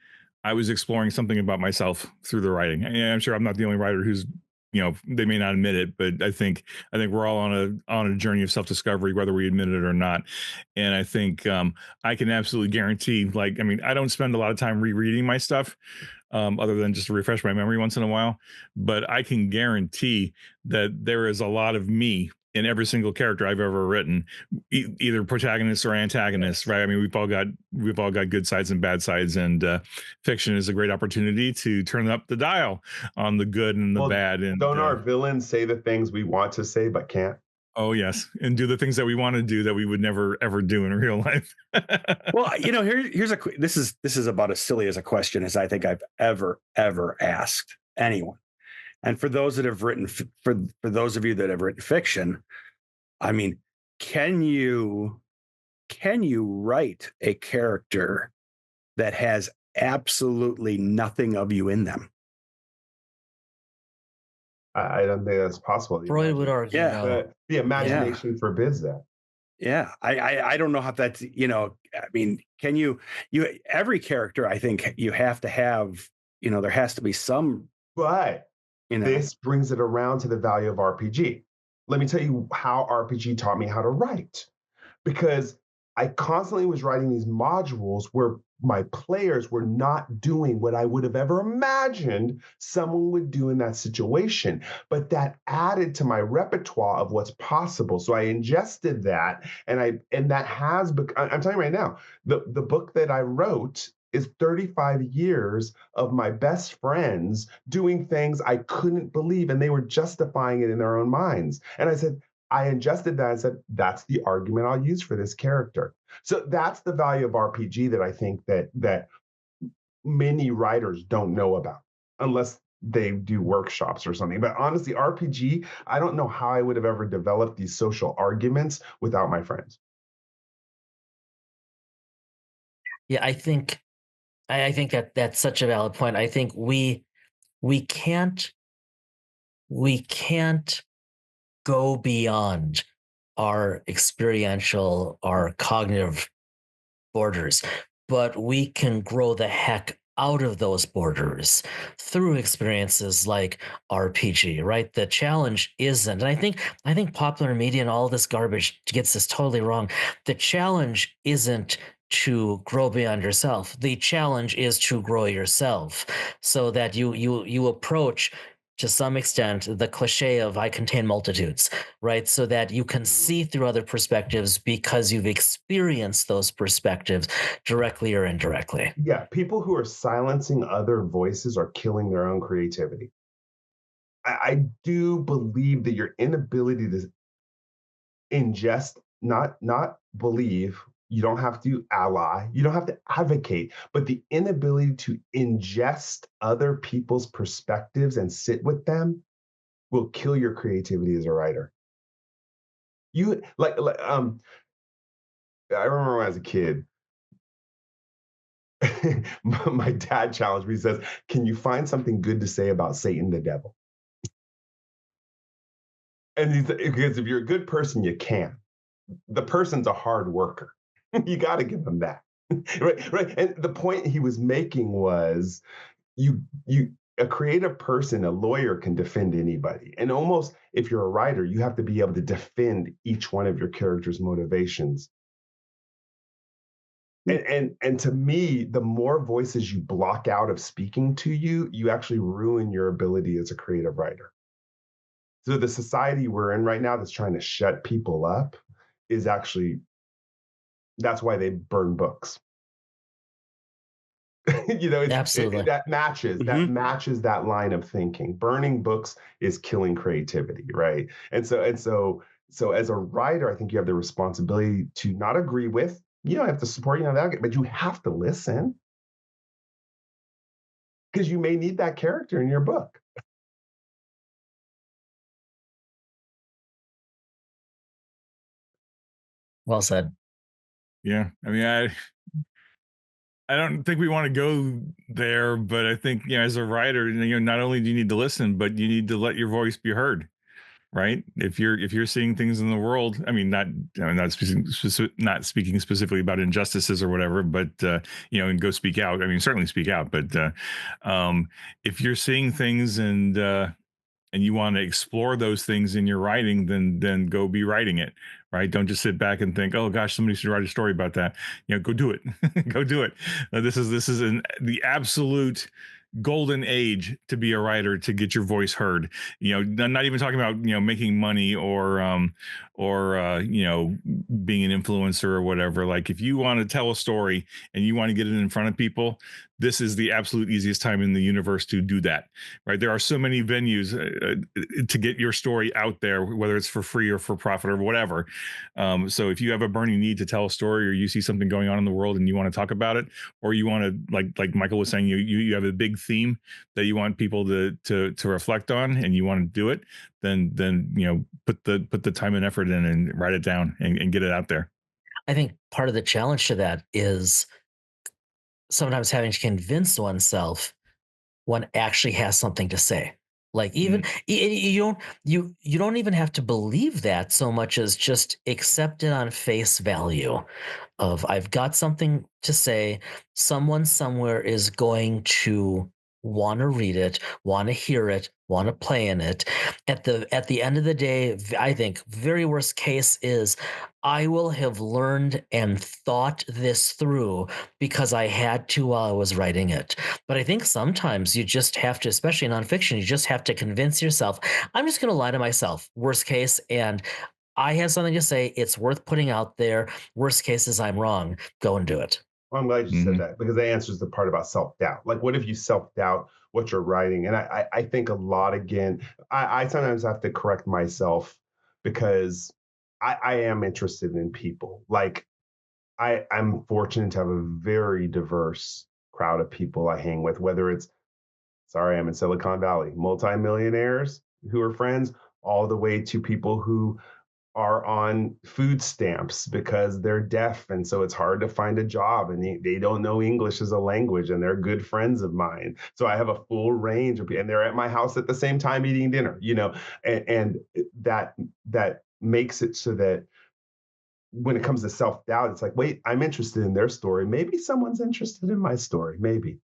S2: I was exploring something about myself through the writing. And I'm sure I'm not the only writer who's, they may not admit it, but I think we're all on a journey of self-discovery, whether we admit it or not. And I think I can absolutely guarantee, I don't spend a lot of time rereading my stuff, other than just to refresh my memory once in a while. But I can guarantee that there is a lot of me in every single character I've ever written, either protagonist or antagonist, right? I mean, we've all got good sides and bad sides, and fiction is a great opportunity to turn up the dial on the good and the bad. And
S1: don't our villains say the things we want to say but can't?
S2: Oh yes, and do the things that we want to do that we would never ever do in real life.
S4: Well, here's this is about as silly as a question as I think I've ever asked anyone. And for those that have written, for those of you that have written fiction, I mean, can you write a character that has absolutely nothing of you in them?
S1: I don't think that's possible.
S3: Freud would argue.
S1: The imagination forbids that.
S4: Yeah, I don't know how that's, I mean, can you every character, I think you have to have, there has to be some.
S1: But this brings it around to the value of RPG. Let me tell you how RPG taught me how to write. Because I constantly was writing these modules where my players were not doing what I would have ever imagined someone would do in that situation. But that added to my repertoire of what's possible. So I ingested that, and that has become, I'm telling you right now, the book that I wrote is 35 years of my best friends doing things I couldn't believe, and they were justifying it in their own minds. And I said, I ingested that and said, that's the argument I'll use for this character. So that's the value of RPG that I think that many writers don't know about, unless they do workshops or something. But honestly, RPG, I don't know how I would have ever developed these social arguments without my friends.
S3: Yeah, I think that that's such a valid point. I think we can't go beyond our experiential, our cognitive borders, but we can grow the heck out of those borders through experiences like RPG, right? The challenge isn't, and I think popular media and all this garbage gets this totally wrong. The challenge isn't to grow beyond yourself. The challenge is to grow yourself so that you approach to some extent the cliche of I contain multitudes, right? So that you can see through other perspectives because you've experienced those perspectives directly or indirectly.
S1: Yeah, people who are silencing other voices are killing their own creativity. I do believe that your inability to ingest, not believe, you don't have to ally, you don't have to advocate, but the inability to ingest other people's perspectives and sit with them will kill your creativity as a writer. You I remember when I was a kid, my dad challenged me. He says, "Can you find something good to say about Satan the devil?" And because if you're a good person, you can. The person's a hard worker. You got to give them that. Right, right. And the point he was making was you a creative person, a lawyer can defend anybody. And almost if you're a writer, you have to be able to defend each one of your characters' motivations. And to me, the more voices you block out of speaking to you, you actually ruin your ability as a creative writer. So the society we're in right now that's trying to shut people up is actually that's why they burn books.
S3: Absolutely.
S1: That matches that line of thinking. Burning books is killing creativity, right? And so as a writer, I think you have the responsibility to not agree with. You don't have to support, that, but you have to listen because you may need that character in your book.
S3: Well said.
S2: Yeah. I mean, I don't think we want to go there, but I think, as a writer, not only do you need to listen, but you need to let your voice be heard, right? If you're seeing things in the world, I mean, not speaking specifically about injustices or whatever, but and go speak out. I mean, certainly speak out, but if you're seeing things and you want to explore those things in your writing, then go be writing it, right? Don't just sit back and think, oh gosh, somebody should write a story about that. Go do it. Go do it. This is the absolute golden age to be a writer, to get your voice heard. Not even talking about making money or being an influencer or whatever. Like, if you want to tell a story and you want to get it in front of people, this is the absolute easiest time in the universe to do that, right? There are so many venues to get your story out there, whether it's for free or for profit or whatever. So if you have a burning need to tell a story, or you see something going on in the world and you want to talk about it, or you want to, like Michael was saying, you have a big theme that you want people to reflect on, and you want to do it, then put the time and effort in and write it down and get it out there.
S3: I think part of the challenge to that is sometimes having to convince oneself one actually has something to say. Like, even you don't even have to believe that so much as just accept it on face value of I've got something to say. Someone somewhere is going to want to read it, want to hear it, want to play in it. At the end of the day, I think very worst case is I will have learned and thought this through because I had to while I was writing it. But I think sometimes you just have to, especially in nonfiction, you just have to convince yourself, I'm just going to lie to myself, worst case, and I have something to say. It's worth putting out there. Worst case is I'm wrong. Go and do it.
S1: Well, I'm glad you said that, because that answers the part about self-doubt. Like, what if you self-doubt what you're writing? And I think a lot, again, I sometimes have to correct myself because I am interested in people. Like, I'm fortunate to have a very diverse crowd of people I hang with, whether it's, sorry, I'm in Silicon Valley, multimillionaires who are friends, all the way to people who are on food stamps because they're deaf. And so it's hard to find a job, and they don't know English as a language, and they're good friends of mine. So I have a full range of people, and they're at my house at the same time eating dinner, and that makes it so that when it comes to self-doubt, it's like, wait, I'm interested in their story. Maybe someone's interested in my story. Maybe.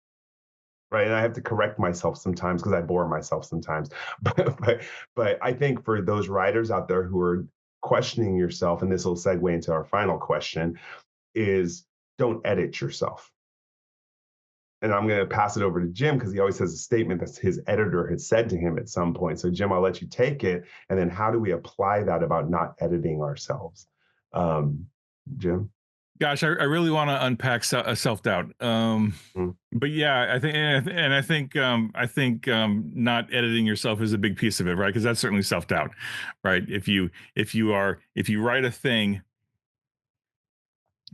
S1: right? And I have to correct myself sometimes because I bore myself sometimes. But I think for those writers out there who are questioning yourself, and this will segue into our final question, is don't edit yourself. And I'm going to pass it over to Jim because he always has a statement that his editor had said to him at some point. So, Jim, I'll let you take it. And then how do we apply that about not editing ourselves? Jim?
S2: Gosh, I really want to unpack self-doubt. But yeah, I think, and I think not editing yourself is a big piece of it, right? Because that's certainly self-doubt, right? If you write a thing,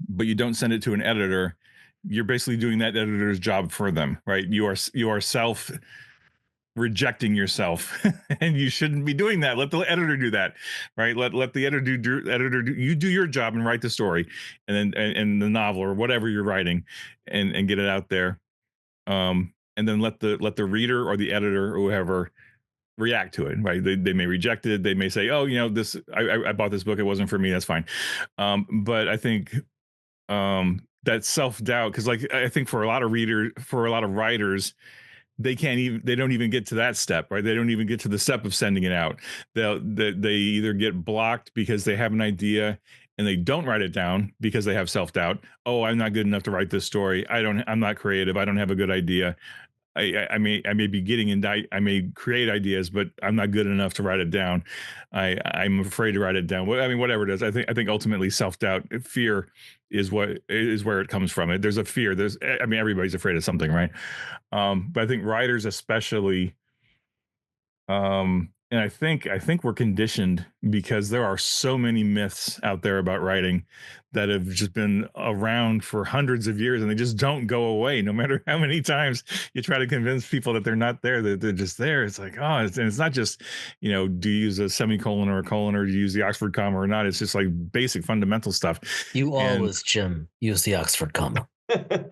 S2: but you don't send it to an editor, you're basically doing that editor's job for them, right? You are self rejecting yourself, and you shouldn't be doing that. Let the editor do that, right? Let the editor do you do your job and write the story, and then and the novel or whatever you're writing, and get it out there. And then let the reader or the editor or whoever react to it, right? They may reject it. They may say, oh, this I bought this book, it wasn't for me, that's fine. But I think that self-doubt, because like I think for a lot of writers, they don't even get to that step, right? They don't even get to the step of sending it out. They either get blocked because they have an idea and they don't write it down because they have self-doubt. Oh, I'm not good enough to write this story. I'm not creative. I don't have a good idea. I may be I may create ideas, but I'm not good enough to write it down. I'm afraid to write it down. I mean, whatever it is, I think ultimately self-doubt, fear is where it comes from. There's a fear. Everybody's afraid of something, right? But I think writers especially, and I think we're conditioned because there are so many myths out there about writing that have just been around for hundreds of years, and they just don't go away. No matter how many times you try to convince people that they're not there, that they're just there. It's like, and it's not just, do you use a semicolon or a colon, or do you use the Oxford comma or not? It's just like basic fundamental stuff.
S3: You always, Jim, use the Oxford comma.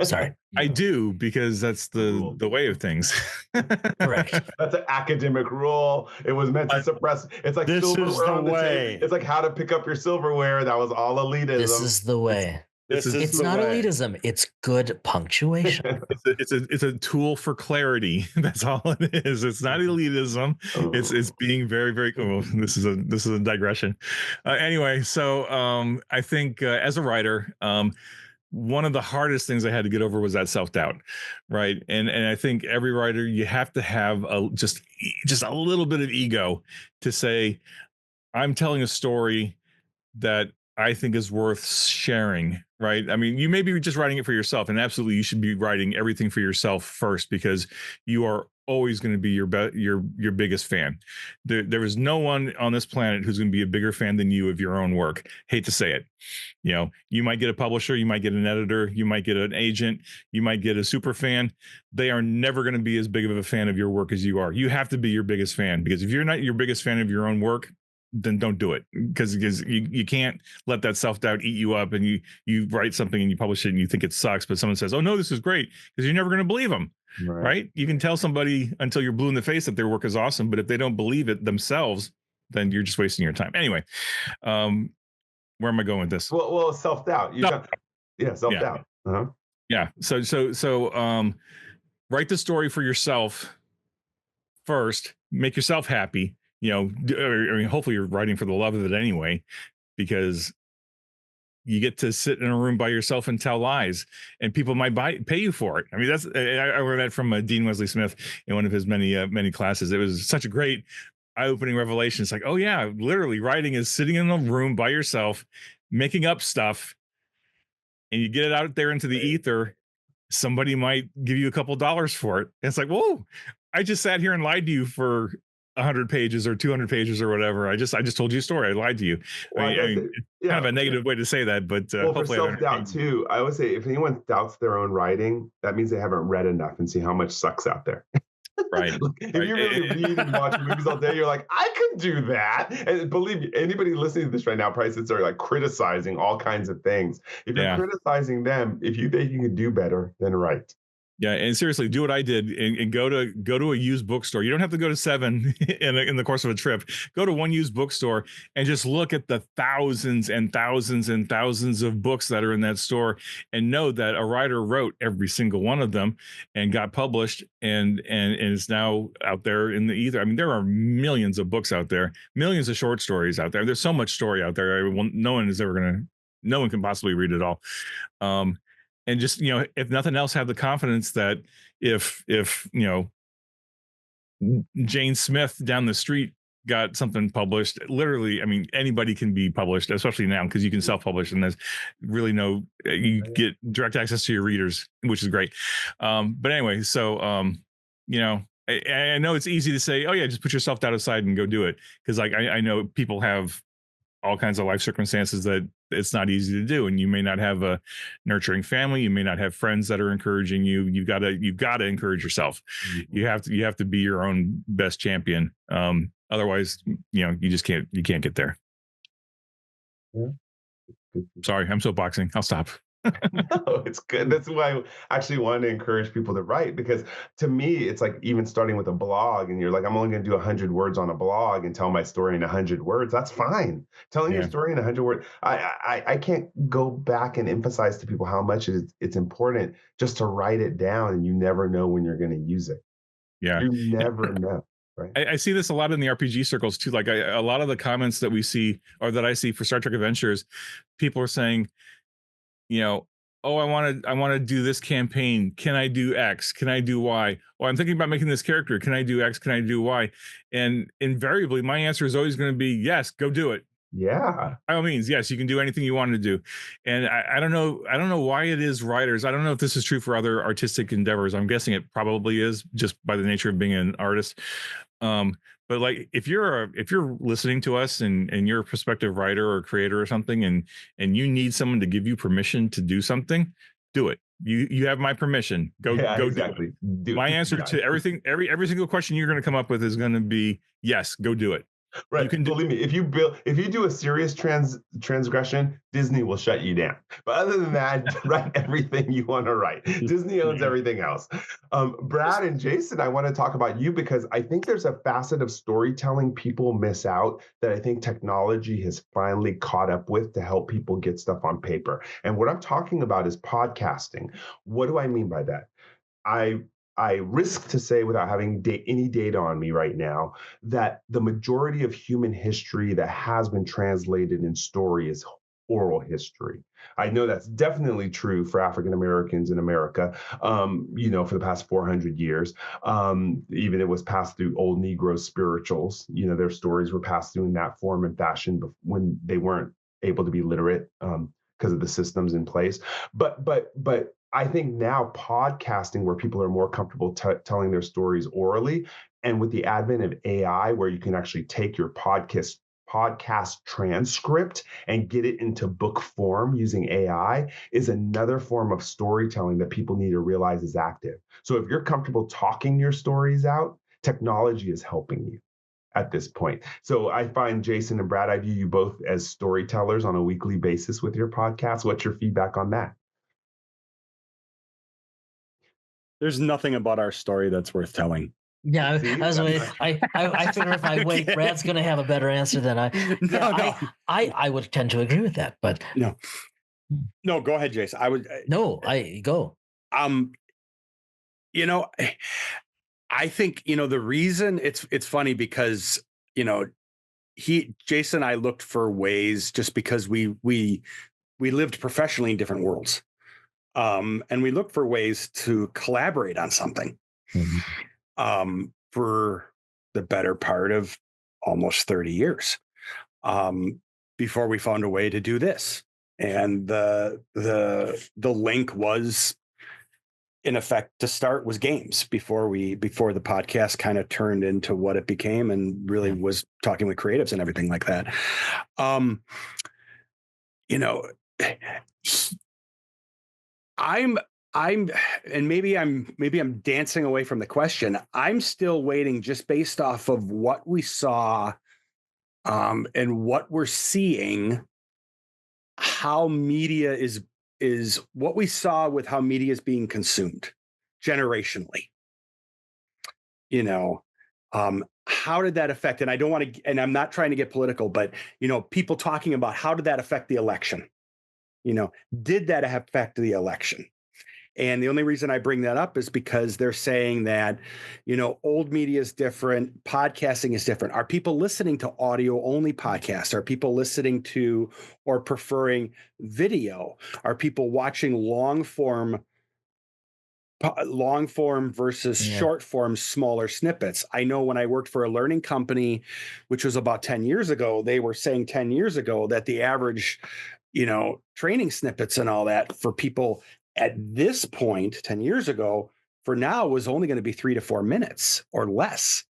S3: Sorry.
S2: I do, because that's the way of things.
S3: Correct.
S1: That's an academic rule. It was meant to suppress. It's like
S4: this
S1: silverware
S4: is the
S1: on the
S4: way.
S1: table. It's like how to pick up your silverware. That was all elitism.
S3: This is the way. It's not elitism. It's good punctuation.
S2: It's a tool for clarity. That's all it is. It's not elitism. It's being very, very cool. This is a digression. Anyway, so I think as a writer, one of the hardest things I had to get over was that self-doubt, right? And I think every writer, you have to have just a little bit of ego to say, I'm telling a story that I think is worth sharing, right? I mean, you may be just writing it for yourself, and absolutely you should be writing everything for yourself first, because you are always going to be your biggest fan. There is no one on this planet who's going to be a bigger fan than you of your own work. Hate to say it. You might get a publisher, you might get an editor, you might get an agent, you might get a super fan. They are never going to be as big of a fan of your work as you are. You have to be your biggest fan, because if you're not your biggest fan of your own work, then don't do it, because you can't let that self-doubt eat you up, and you write something and you publish it and you think it sucks, but someone says, oh no, this is great, because you're never going to believe them, right? You can tell somebody until you're blue in the face that their work is awesome, but if they don't believe it themselves, then you're just wasting your time. Anyway, where am I going with this?
S1: Well, self-doubt. Self-doubt.
S2: Yeah. So write the story for yourself first, make yourself happy. Hopefully you're writing for the love of it anyway, because you get to sit in a room by yourself and tell lies, and people might pay you for it. I mean, I learned that from Dean Wesley Smith in one of his many classes. It was such a great eye-opening revelation. It's like, oh yeah, literally writing is sitting in a room by yourself, making up stuff, and you get it out there into the ether. Somebody might give you a couple dollars for it. And it's like, whoa, I just sat here and lied to you for 100 pages or 200 pages or whatever. I just told you a story. I lied to you.
S1: Well,
S2: it's kind of a negative way to say that, but
S1: for self-doubt too, I would say if anyone doubts their own writing, that means they haven't read enough and see how much sucks out there.
S2: Right.
S1: If you really read and watch movies all day, you're like, I could do that. And believe me, anybody listening to this right now probably sits there like criticizing all kinds of things. If you're criticizing them, if you think you can do better, then write.
S2: Yeah, and seriously, do what I did and go to a used bookstore. You don't have to go to 7 in the course of a trip. Go to one used bookstore and just look at the thousands and thousands and thousands of books that are in that store, and know that a writer wrote every single one of them and got published and is now out there in the ether. I mean, there are millions of books out there, millions of short stories out there. There's so much story out there. No one can possibly read it all. And just, if nothing else, have the confidence that if Jane Smith down the street got something published, literally, I mean, anybody can be published, especially now, because you can self-publish and there's really you get direct access to your readers, which is great. But anyway, so I know it's easy to say, oh yeah, just put yourself down aside and go do it, because like I know people have all kinds of life circumstances that it's not easy to do, and you may not have a nurturing family, you may not have friends that are encouraging you. You've got to encourage yourself. Mm-hmm. You have to be your own best champion. Otherwise, you can't get there.
S1: Yeah.
S2: Sorry, I'm soapboxing. I'll stop.
S1: No, it's good. That's why I actually wanted to encourage people to write, because to me, it's like even starting with a blog and you're like, I'm only going to do 100 words on a blog and tell my story in 100 words. That's fine. Telling your story in 100 words. I can't go back and emphasize to people how much it's important just to write it down, and you never know when you're going to use it.
S2: Yeah.
S1: You never know. Right.
S2: I see this a lot in the RPG circles too. Like a lot of the comments that we see, or that I see for Star Trek Adventures, people are saying, oh, I want to do this campaign. Can I do X? Can I do Y? Well, I'm thinking about making this character. Can I do X? Can I do Y? And invariably, my answer is always going to be yes. Go do it.
S1: Yeah.
S2: By all means, yes, you can do anything you want to do. And I don't know why it is writers. I don't know if this is true for other artistic endeavors. I'm guessing it probably is, just by the nature of being an artist. But like, if you're listening to us and you're a prospective writer or creator or something, and you need someone to give you permission to do something, do it. You have my permission. Go
S1: exactly.
S2: Do it. My answer to everything, every single question you're going to come up with is going to be yes. Go do it.
S1: Right. Believe me, if you do a serious transgression, Disney will shut you down. But other than that, write everything you want to write. Disney owns everything else. Brad and Jason, I want to talk about you, because I think there's a facet of storytelling people miss out that I think technology has finally caught up with to help people get stuff on paper. And what I'm talking about is podcasting. What do I mean by that? I risk to say, without having any data on me right now, that the majority of human history that has been translated in story is oral history. I know that's definitely true for African Americans in America, for the past 400 years. Even it was passed through old Negro spirituals. Their stories were passed through in that form and fashion when they weren't able to be literate because of the systems in place. But I think now podcasting, where people are more comfortable telling their stories orally, and with the advent of AI, where you can actually take your podcast transcript and get it into book form using AI, is another form of storytelling that people need to realize is active. So if you're comfortable talking your stories out, technology is helping you at this point. So I find, Jason and Brad, I view you both as storytellers on a weekly basis with your podcast. What's your feedback on that?
S4: There's nothing about our story that's worth telling.
S3: Yeah, I figure if I wait, Brad's going to have a better answer than I.
S4: No.
S3: I would tend to agree with that, but
S4: no. Go ahead, Jason.
S3: I go.
S4: I think the reason it's funny because Jason and I looked for ways, just because we lived professionally in different worlds. And we look for ways to collaborate on something for the better part of almost 30 years before we found a way to do this. And the link was, in effect, to start was games before the podcast kind of turned into what it became, and really was talking with creatives and everything like that. And maybe I'm dancing away from the question. I'm still waiting, just based off of what we saw and what we're seeing, how media is what we saw with how media is being consumed. generationally? You know, how did that affect? And I don't want to, and I'm not trying to get political, but, you know, people talking about how did that affect the election? You know, did that affect the election? And the only reason I bring that up is because they're saying that, you know, old media is different, podcasting is different. Are people listening to audio only podcasts? Are people listening to or preferring video? Are people watching long form versus short form, smaller snippets? I know when I worked for a learning company, which was about 10 years ago, they were saying 10 years ago that the average, you know, training snippets and all that for people at this point 10 years ago for now was only going to be 3 to 4 minutes or less.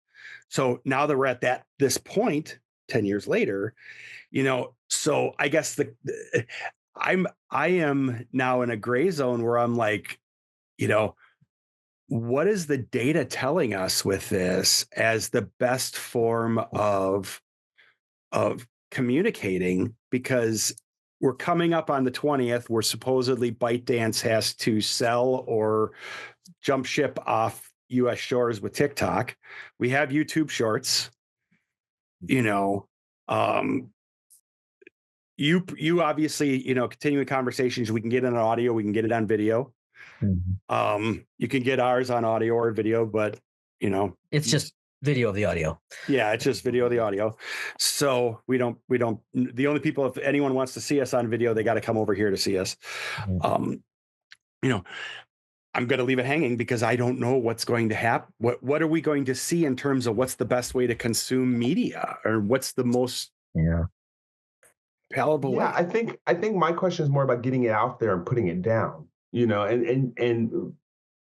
S4: So now that we're at this point 10 years later, you know, so I guess I am now in a gray zone where I'm like, you know, what is the data telling us with this as the best form of communicating? Because we're coming up on the 20th, where supposedly ByteDance has to sell or jump ship off US shores with TikTok. We have YouTube Shorts, you know. You obviously, you know, continuing conversations, we can get it on audio, we can get it on video. You can get ours on audio or video, but, you know,
S3: it's just video of the audio.
S4: Yeah, it's just video of the audio. So we don't, the only people, if anyone wants to see us on video, they got to come over here to see us. You know, I'm going to leave it hanging because I don't know what's going to happen. What are we going to see in terms of what's the best way to consume media, or what's the most palatable way?
S1: I think my question is more about getting it out there and putting it down, you know, and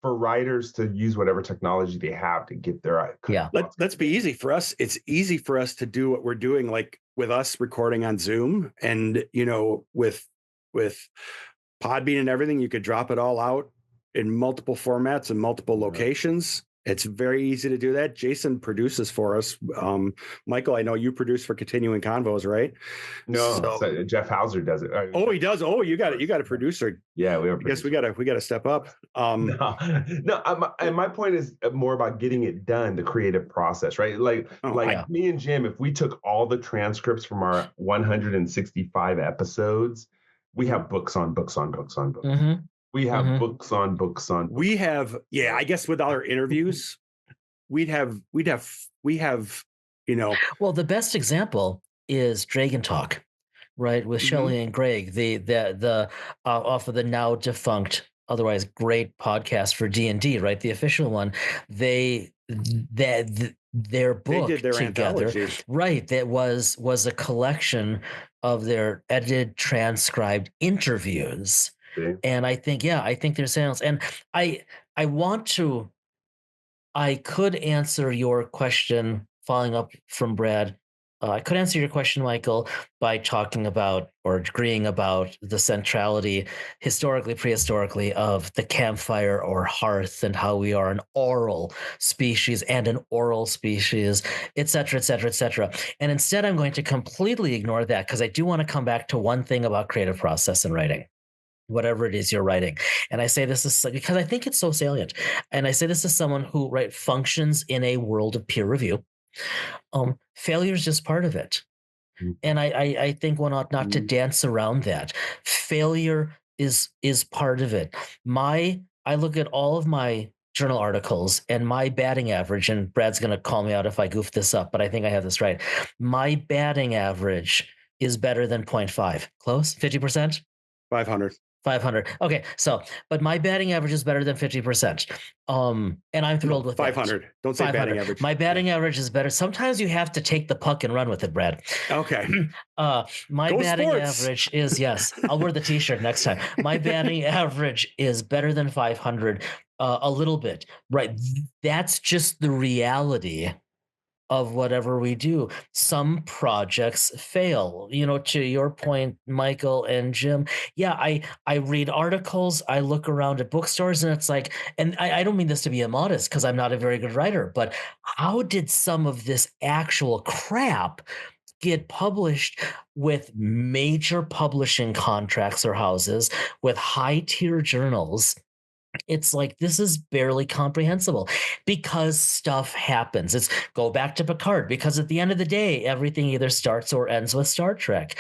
S1: for writers to use whatever technology they have to get their
S4: Let's be easy for us. It's easy for us to do what we're doing, like with us recording on Zoom, and, you know, with Podbean and everything, you could drop it all out in multiple formats and multiple locations. It's very easy to do that. Jason produces for us. Michael, I know you produce for Continuing Convos, right?
S1: No, so Jeff Hauser does it.
S4: Oh, he does. Oh, you got it. You got a producer.
S1: Yeah, we have.
S4: I guess we got to step up.
S1: And my point is more about getting it done, the creative process, right? Me and Jim, if we took all the transcripts from our 165 episodes, we have books on books on books on books.
S3: Mm-hmm.
S1: We have books on books on.
S4: We have, I guess with our interviews, we have, you know.
S3: Well, the best example is Dragon Talk, right, with Shelley and Greg, the off of the now defunct, otherwise great podcast for D&D, right, the official one. Their book,
S4: they did their
S3: together,
S4: anthology.
S3: right, that was a collection of their edited, transcribed interviews. And I think there's sales. And I could answer your question following up from Brad. I could answer your question, Michael, by talking about or agreeing about the centrality prehistorically of the campfire or hearth, and how we are an oral species and an oral species, et cetera, et cetera, et cetera. And instead, I'm going to completely ignore that, because I do want to come back to one thing about creative process and writing, whatever it is you're writing. And I say this is because I think it's so salient. And I say this as someone who functions in a world of peer review. Failure is just part of it. And I think one ought not to dance around that. Failure is part of it. I look at all of my journal articles, and my batting average, and Brad's going to call me out if I goof this up, but I think I have this right. My batting average is better than 0.5. Close? 50%? 500. Okay. So, but my batting average is better than 50%. And I'm thrilled with
S4: 500.
S3: That.
S4: Don't say 500. Batting average.
S3: My batting average is better. Sometimes you have to take the puck and run with it, Brad.
S4: Okay.
S3: My
S4: Go
S3: batting
S4: sports.
S3: average is, yes, I'll wear the t-shirt next time. My batting average is better than 500, a little bit, right? That's just the reality of whatever we do. Some projects fail, to your point, Michael and Jim. Yeah, I read articles, I look around at bookstores, and it's like, and I don't mean this to be immodest, because I'm not a very good writer, but how did some of this actual crap get published with major publishing contracts or houses, with high tier journals, It's like, this is barely comprehensible because stuff happens. It's go back to Picard, because at the end of the day, everything either starts or ends with Star Trek.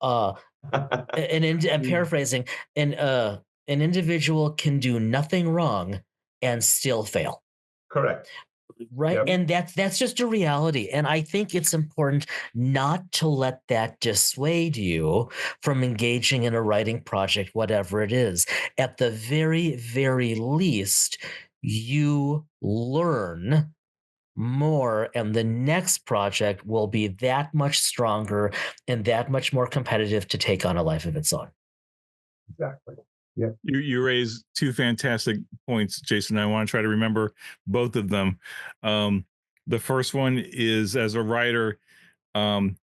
S3: Uh, I'm paraphrasing, an individual can do nothing wrong and still fail.
S1: Correct.
S3: Right.
S1: Yep.
S3: And that's just a reality. And I think it's important not to let that dissuade you from engaging in a writing project, whatever it is. At the very, very least, you learn more, and the next project will be that much stronger and that much more competitive to take on a life of its own.
S1: Exactly. Yeah.
S2: You raise two fantastic points, Jason. I want to try to remember both of them. The first one is, as a writer, um,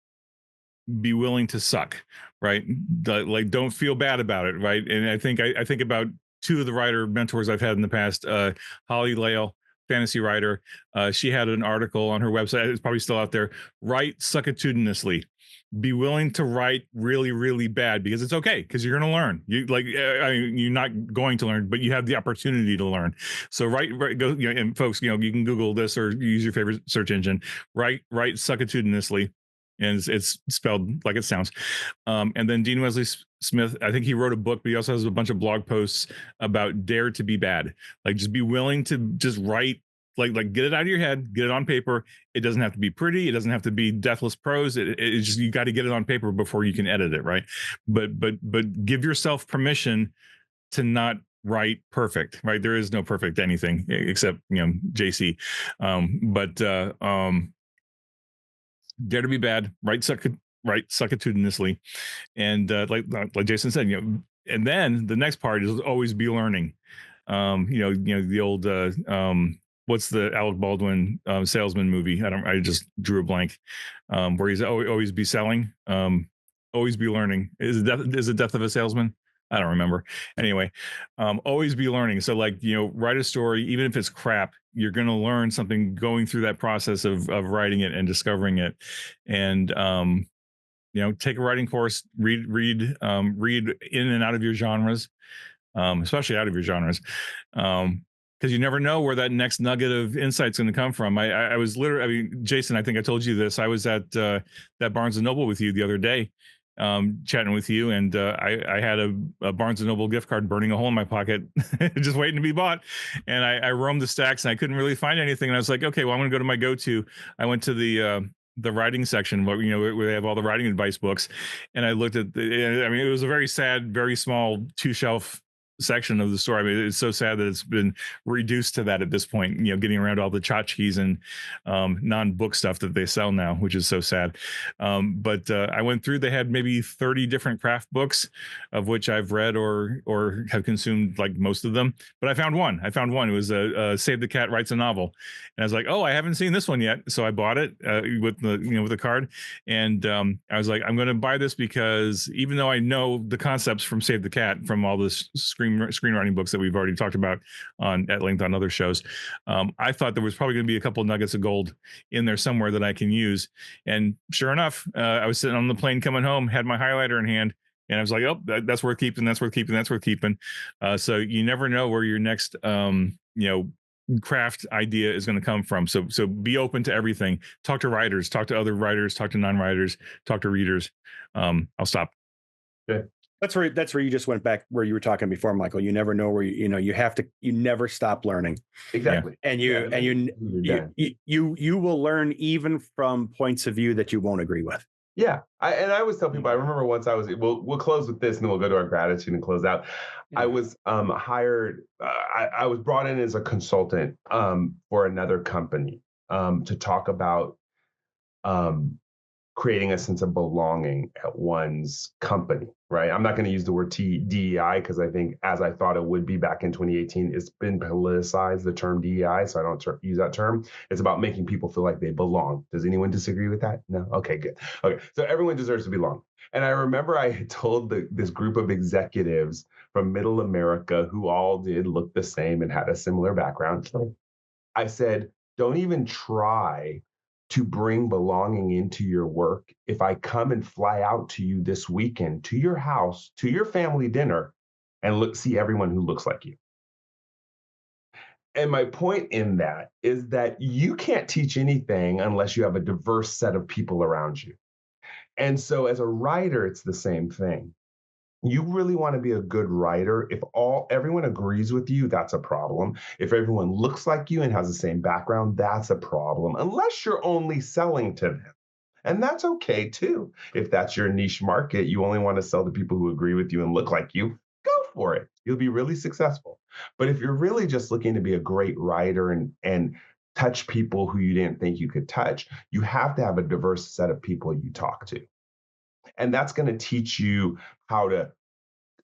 S2: be willing to suck, right? Like, don't feel bad about it, right? And I think about two of the writer mentors I've had in the past. Holly Lale, fantasy writer. She had an article on her website. It's probably still out there. Write suckatudinously. Be willing to write really, really bad, because it's okay, because you're going to learn. You're not going to learn, but you have the opportunity to learn. So go, and folks, you can Google this or use your favorite search engine. Write suckatudinously, and it's spelled like it sounds. And then Dean Wesley Smith, I think he wrote a book, but he also has a bunch of blog posts about dare to be bad. Like, just be willing to just write. Like get it out of your head, get it on paper. It doesn't have to be pretty. It doesn't have to be deathless prose. It's just, you got to get it on paper before you can edit it, right? But give yourself permission to not write perfect, right? There is no perfect anything except JC. Dare to be bad, write suckatudinously, and like Jason said, and then the next part is always be learning. The old what's the Alec Baldwin salesman movie? I just drew a blank. Where he's always be selling, always be learning. Is it Death of a Salesman? I don't remember. Anyway, always be learning. So, like, write a story, even if it's crap, you're going to learn something going through that process of writing it and discovering it. And take a writing course, read in and out of your genres, especially out of your genres, because you never know where that next nugget of insight's going to come from. I was literally, Jason, I think I told you this. I was at that Barnes and Noble with you the other day, chatting with you, and I had a Barnes and Noble gift card burning a hole in my pocket, just waiting to be bought. And I roamed the stacks, and I couldn't really find anything. And I was like, okay, well, I'm going to go to my go-to. I went to the writing section, where they have all the writing advice books, and I looked at it was a very sad, very small 2-shelf section of the store. I mean, it's so sad that it's been reduced to that at this point, getting around all the tchotchkes and non-book stuff that they sell now, which is so sad. But I went through, they had maybe 30 different craft books, of which I've read or have consumed like most of them. But I found one. It was Save the Cat Writes a Novel. And I was like, oh, I haven't seen this one yet. So I bought it with the card. And I was like, I'm going to buy this because even though I know the concepts from Save the Cat from all this screenwriting books that we've already talked about at length on other shows, I thought there was probably going to be a couple of nuggets of gold in there somewhere that I can use. And sure enough, I was sitting on the plane coming home, had my highlighter in hand, and I was like, oh, that's worth keeping. That's worth keeping. That's worth keeping. So you never know where your next, craft idea is going to come from. So be open to everything. Talk to writers, talk to other writers, talk to non-writers, talk to readers. I'll stop.
S1: Yeah.
S4: That's where you just went back where you were talking before, Michael. You never know where you never stop learning.
S1: Exactly.
S4: Yeah. And you will learn even from points of view that you won't agree with.
S1: Yeah. I always tell people, I remember once we'll close with this and then we'll go to our gratitude and close out. Yeah. I was hired, I was brought in as a consultant for another company to talk about creating a sense of belonging at one's company, right? I'm not going to use the word DEI because I think, as I thought it would be back in 2018, it's been politicized, the term DEI, so I don't use that term. It's about making people feel like they belong. Does anyone disagree with that? No? Okay, good. Okay, so everyone deserves to belong. And I remember I had told this group of executives from Middle America who all did look the same and had a similar background. I said, don't even try to bring belonging into your work if I come and fly out to you this weekend, to your house, to your family dinner, and see everyone who looks like you. And my point in that is that you can't teach anything unless you have a diverse set of people around you. And so as a writer, it's the same thing. You really want to be a good writer. If everyone agrees with you, that's a problem. If everyone looks like you and has the same background, that's a problem, unless you're only selling to them. And that's okay too. If that's your niche market, you only want to sell to people who agree with you and look like you, go for it. You'll be really successful. But if you're really just looking to be a great writer and touch people who you didn't think you could touch, you have to have a diverse set of people you talk to. And that's going to teach you how to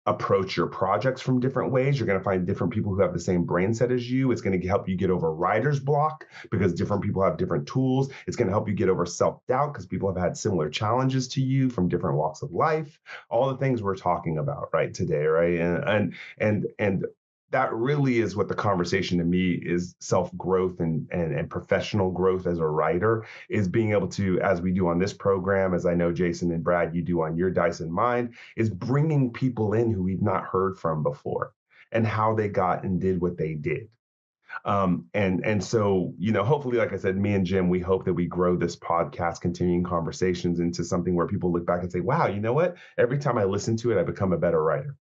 S1: approach your projects from different ways. You're going to find different people who have the same brain set as you. It's going to help you get over writer's block because different people have different tools. It's going to help you get over self-doubt because people have had similar challenges to you from different walks of life. All the things we're talking about right today, right? And that really is what the conversation to me is. Self-growth and professional growth as a writer is being able to, as we do on this program, as I know Jason and Brad, you do on your Dyson Mind, is bringing people in who we've not heard from before and how they got and did what they did. And so, hopefully, like I said, me and Jim, we hope that we grow this podcast, continuing conversations, into something where people look back and say, wow, you know what? Every time I listen to it, I become a better writer.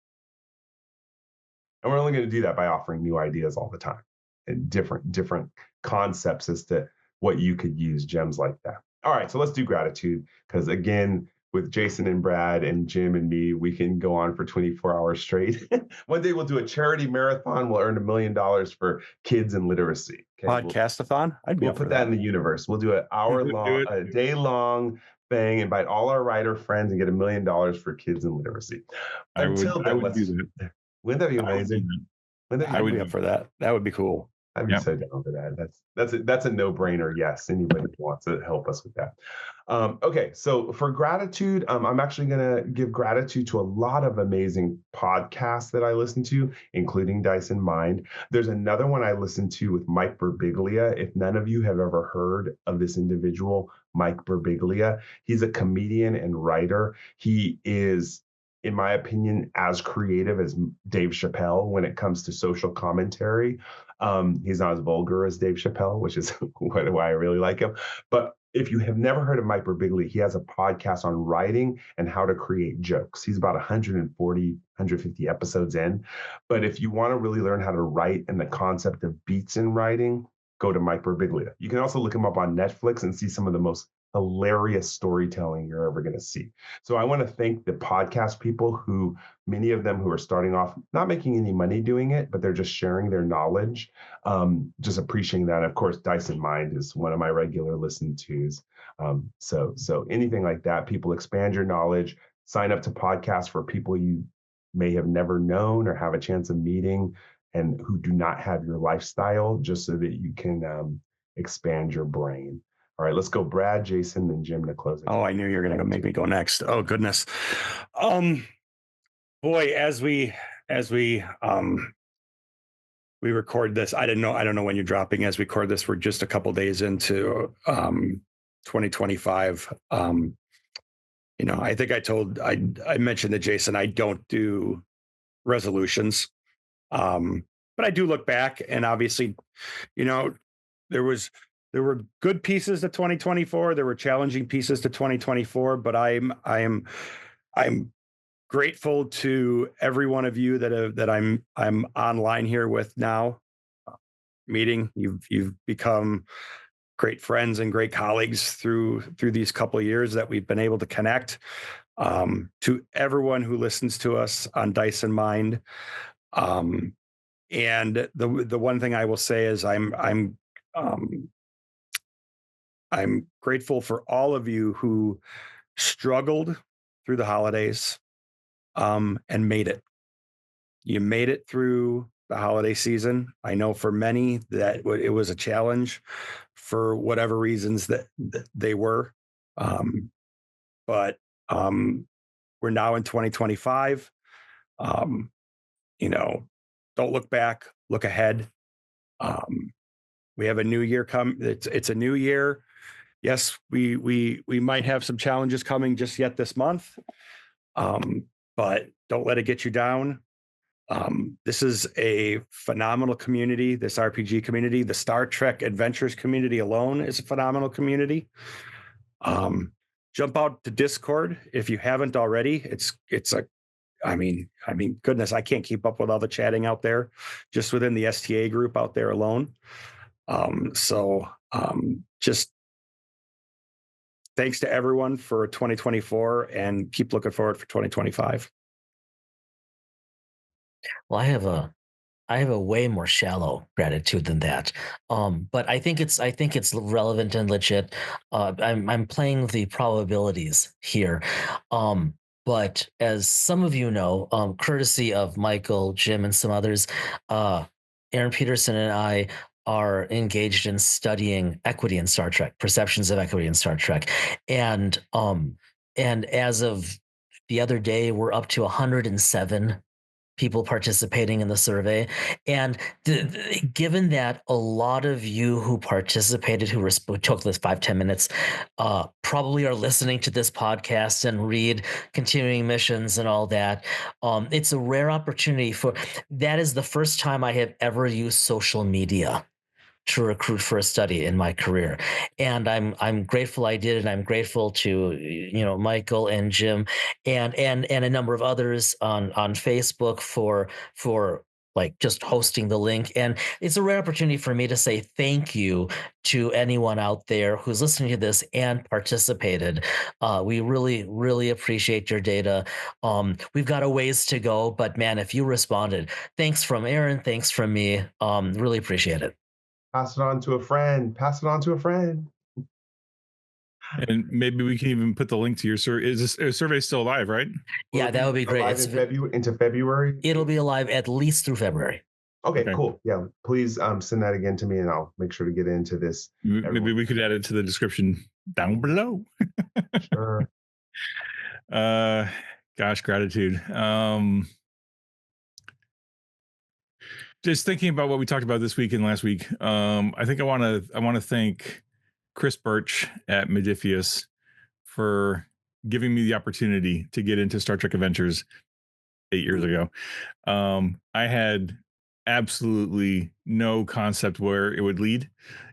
S1: And we're only going to do that by offering new ideas all the time and different concepts as to what you could use, gems like that. All right, so let's do gratitude, because again, with Jason and Brad and Jim and me, we can go on for 24 hours straight. One day we'll do a charity marathon. We'll earn $1 million for kids and literacy. Okay?
S4: Podcastathon?
S1: We'll put that in the universe. We'll do an hour-long, a day-long thing, invite all our writer friends and get $1 million for kids and literacy.
S2: I would do that.
S1: Wouldn't that be amazing?
S4: I would be up for that. That would be cool.
S1: I'd be so down for that. That's a no-brainer. Yes, anybody who wants to help us with that. Okay, so for gratitude, I'm actually going to give gratitude to a lot of amazing podcasts that I listen to, including Dyson Mind. There's another one I listen to with Mike Birbiglia. If none of you have ever heard of this individual, Mike Birbiglia, he's a comedian and writer. He is, in my opinion, as creative as Dave Chappelle when it comes to social commentary. He's not as vulgar as Dave Chappelle, which is why I really like him. But if you have never heard of Mike Birbiglia, he has a podcast on writing and how to create jokes. He's about 140, 150 episodes in. But if you want to really learn how to write and the concept of beats in writing, go to Mike Birbiglia. You can also look him up on Netflix and see some of the most hilarious storytelling you're ever going to see. So I want to thank the podcast people who, many of them who are starting off, not making any money doing it, but they're just sharing their knowledge. Just appreciating that. Of course, Dyson Mind is one of my regular listen tos. So anything like that, people expand your knowledge, sign up to podcasts for people you may have never known or have a chance of meeting and who do not have your lifestyle, just so that you can expand your brain. All right, let's go Brad, Jason, and Jim to close it.
S4: Oh, I knew you were going to make me go next. Oh, goodness. Boy, as we record this, I don't know when you're dropping. As we record this, we're just a couple days into 2025. I think I mentioned to Jason, I don't do resolutions. But I do look back, and obviously, there were good pieces to 2024. There were challenging pieces to 2024, but I'm grateful to every one of you that I'm online here with now, meeting. You've become great friends and great colleagues through these couple of years that we've been able to connect. To everyone who listens to us on Dyson Mind. And the one thing I will say is I'm grateful for all of you who struggled through the holidays and made it. You made it through the holiday season. I know for many that it was a challenge for whatever reasons that they were. But we're now in 2025. Don't look back, look ahead. We have a new year come. It's a new year. Yes, we might have some challenges coming just yet this month, but don't let it get you down. This is a phenomenal community, this RPG community. The Star Trek Adventures community alone is a phenomenal community. Jump out to Discord if you haven't already. It's a I mean, goodness, I can't keep up with all the chatting out there, just within the STA group out there alone. Just thanks to everyone for 2024, and keep looking forward for 2025.
S3: Well, I have a way more shallow gratitude than that. But I think it's relevant and legit. I'm playing the probabilities here. But as some of you know, courtesy of Michael, Jim, and some others, Aaron Peterson and I are engaged in studying equity in Star Trek, perceptions of equity in Star Trek, and as of the other day, we're up to 107 people participating in the survey. And given that a lot of you who participated, who took this 5-10 minutes, probably are listening to this podcast and read continuing missions and all that, it's a rare opportunity that is the first time I have ever used social media to recruit for a study in my career, and I'm grateful I did, and I'm grateful to Michael and Jim and a number of others on Facebook for like just hosting the link. And it's a rare opportunity for me to say thank you to anyone out there who's listening to this and participated. We really appreciate your data. We've got a ways to go, but man, if you responded, thanks from Aaron, thanks from me. Really appreciate it.
S1: Pass it on to a friend. Pass it on to a friend.
S2: And maybe we can even put the link to your survey. Is this survey still alive, right?
S3: Yeah, that would be great.
S1: Alive into February?
S3: It'll be alive at least through February.
S1: Okay, cool. Yeah, please send that again to me, and I'll make sure to get into this.
S2: Maybe we could add it to the description down below.
S1: Sure.
S2: Gosh, gratitude. Just thinking about what we talked about this week and last week, I think I want to thank Chris Birch at Modiphius for giving me the opportunity to get into Star Trek Adventures 8 years ago. I had absolutely no concept where it would lead.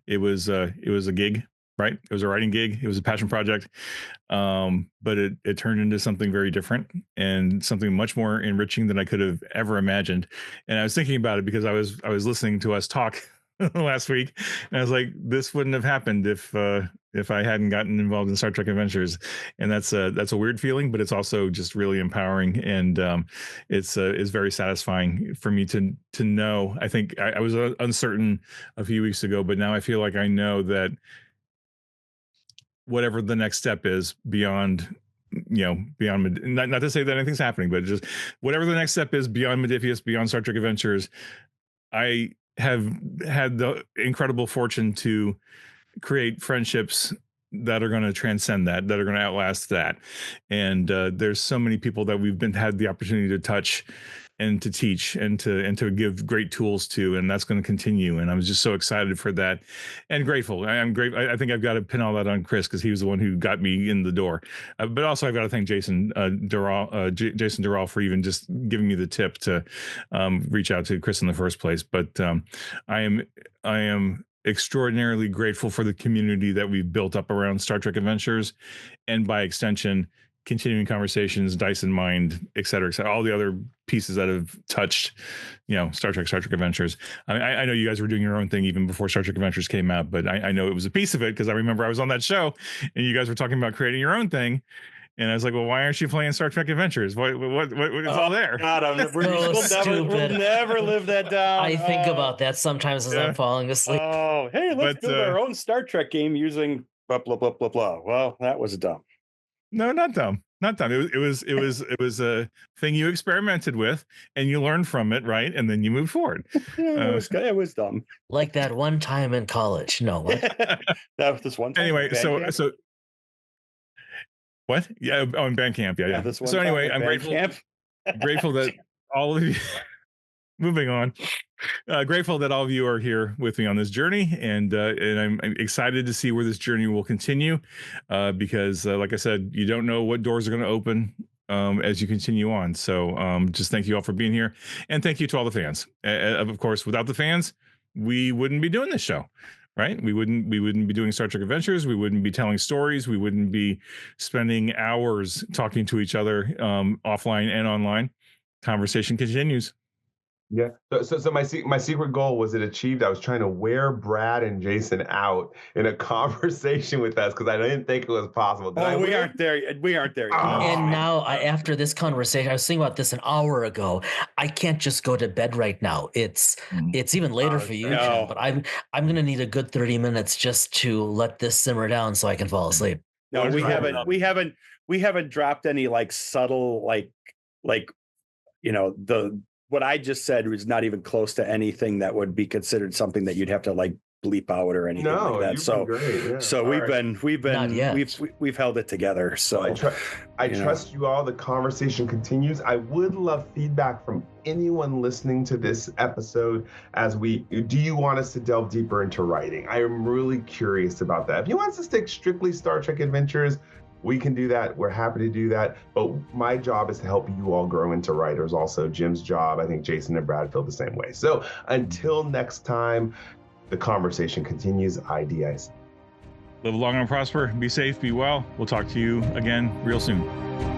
S2: It was a gig, right? It was a writing gig. It was a passion project. But it turned into something very different and something much more enriching than I could have ever imagined. And I was thinking about it because I was listening to us talk last week, and I was like, this wouldn't have happened if I hadn't gotten involved in Star Trek Adventures. And that's a weird feeling, but it's also just really empowering, and it's very satisfying for me to know. I think I was uncertain a few weeks ago, but now I feel like I know that whatever the next step is beyond not to say that anything's happening, but just whatever the next step is beyond Modiphius, beyond Star Trek Adventures, I have had the incredible fortune to create friendships that are going to transcend that are going to outlast that. And there's so many people that we've had the opportunity to touch and to teach and to give great tools to, and that's going to continue. And I was just so excited for that and grateful. I'm great. I think I've got to pin all that on Chris, because he was the one who got me in the door. But also I've got to thank Jason Durall for even just giving me the tip to reach out to Chris in the first place. But I am extraordinarily grateful for the community that we've built up around Star Trek Adventures, and by extension, continuing conversations, Dyson Mind, et cetera, all the other pieces that have touched, Star Trek Adventures. I know you guys were doing your own thing even before Star Trek Adventures came out, but I know it was a piece of it, because I remember I was on that show and you guys were talking about creating your own thing. And I was like, well, why aren't you playing Star Trek Adventures? What is all there?
S4: God, we'll never live that down.
S3: I think about that sometimes as I'm falling asleep.
S4: Oh, hey, let's build our own Star Trek game using blah, blah, blah, blah, blah. Well, that was dumb.
S2: No, not dumb. Not dumb. It was a thing you experimented with, and you learned from it, right? And then you moved forward.
S4: It was dumb.
S3: Like that one time in college. No, what?
S4: That was this one time.
S2: Anyway, so what? Yeah, in band camp. Yeah. So anyway, I'm grateful that all of you. Moving on. Grateful that all of you are here with me on this journey, and I'm excited to see where this journey will continue, because like I said, you don't know what doors are going to open as you continue on. So just thank you all for being here, and thank you to all the fans. Of course, without the fans, we wouldn't be doing this show, right? We wouldn't be doing Star Trek Adventures. We wouldn't be telling stories. We wouldn't be spending hours talking to each other offline and online. Conversation continues.
S1: Yeah. So my secret goal, was it achieved? I was trying to wear Brad and Jason out in a conversation with us because I didn't think it was possible.
S4: We aren't there. We aren't there.
S1: Oh.
S3: And now, after this conversation, I was thinking about this an hour ago. I can't just go to bed right now. It's even later for you, Jim, but I'm gonna need a good 30 minutes just to let this simmer down so I can fall asleep.
S4: No, we haven't dropped any like subtle like what I just said was not even close to anything that would be considered something that you'd have to like bleep out or anything like that. So
S1: great. Yeah.
S4: So we've held it together. So
S1: I trust you all. The conversation continues. I would love feedback from anyone listening to this episode do you want us to delve deeper into writing? I am really curious about that. If you want us to stick strictly Star Trek Adventures, we can do that. We're happy to do that. But my job is to help you all grow into writers. Also, Jim's job, I think Jason and Brad feel the same way. So until next time, the conversation continues. IDIC.
S2: Live long and prosper. Be safe. Be well. We'll talk to you again real soon.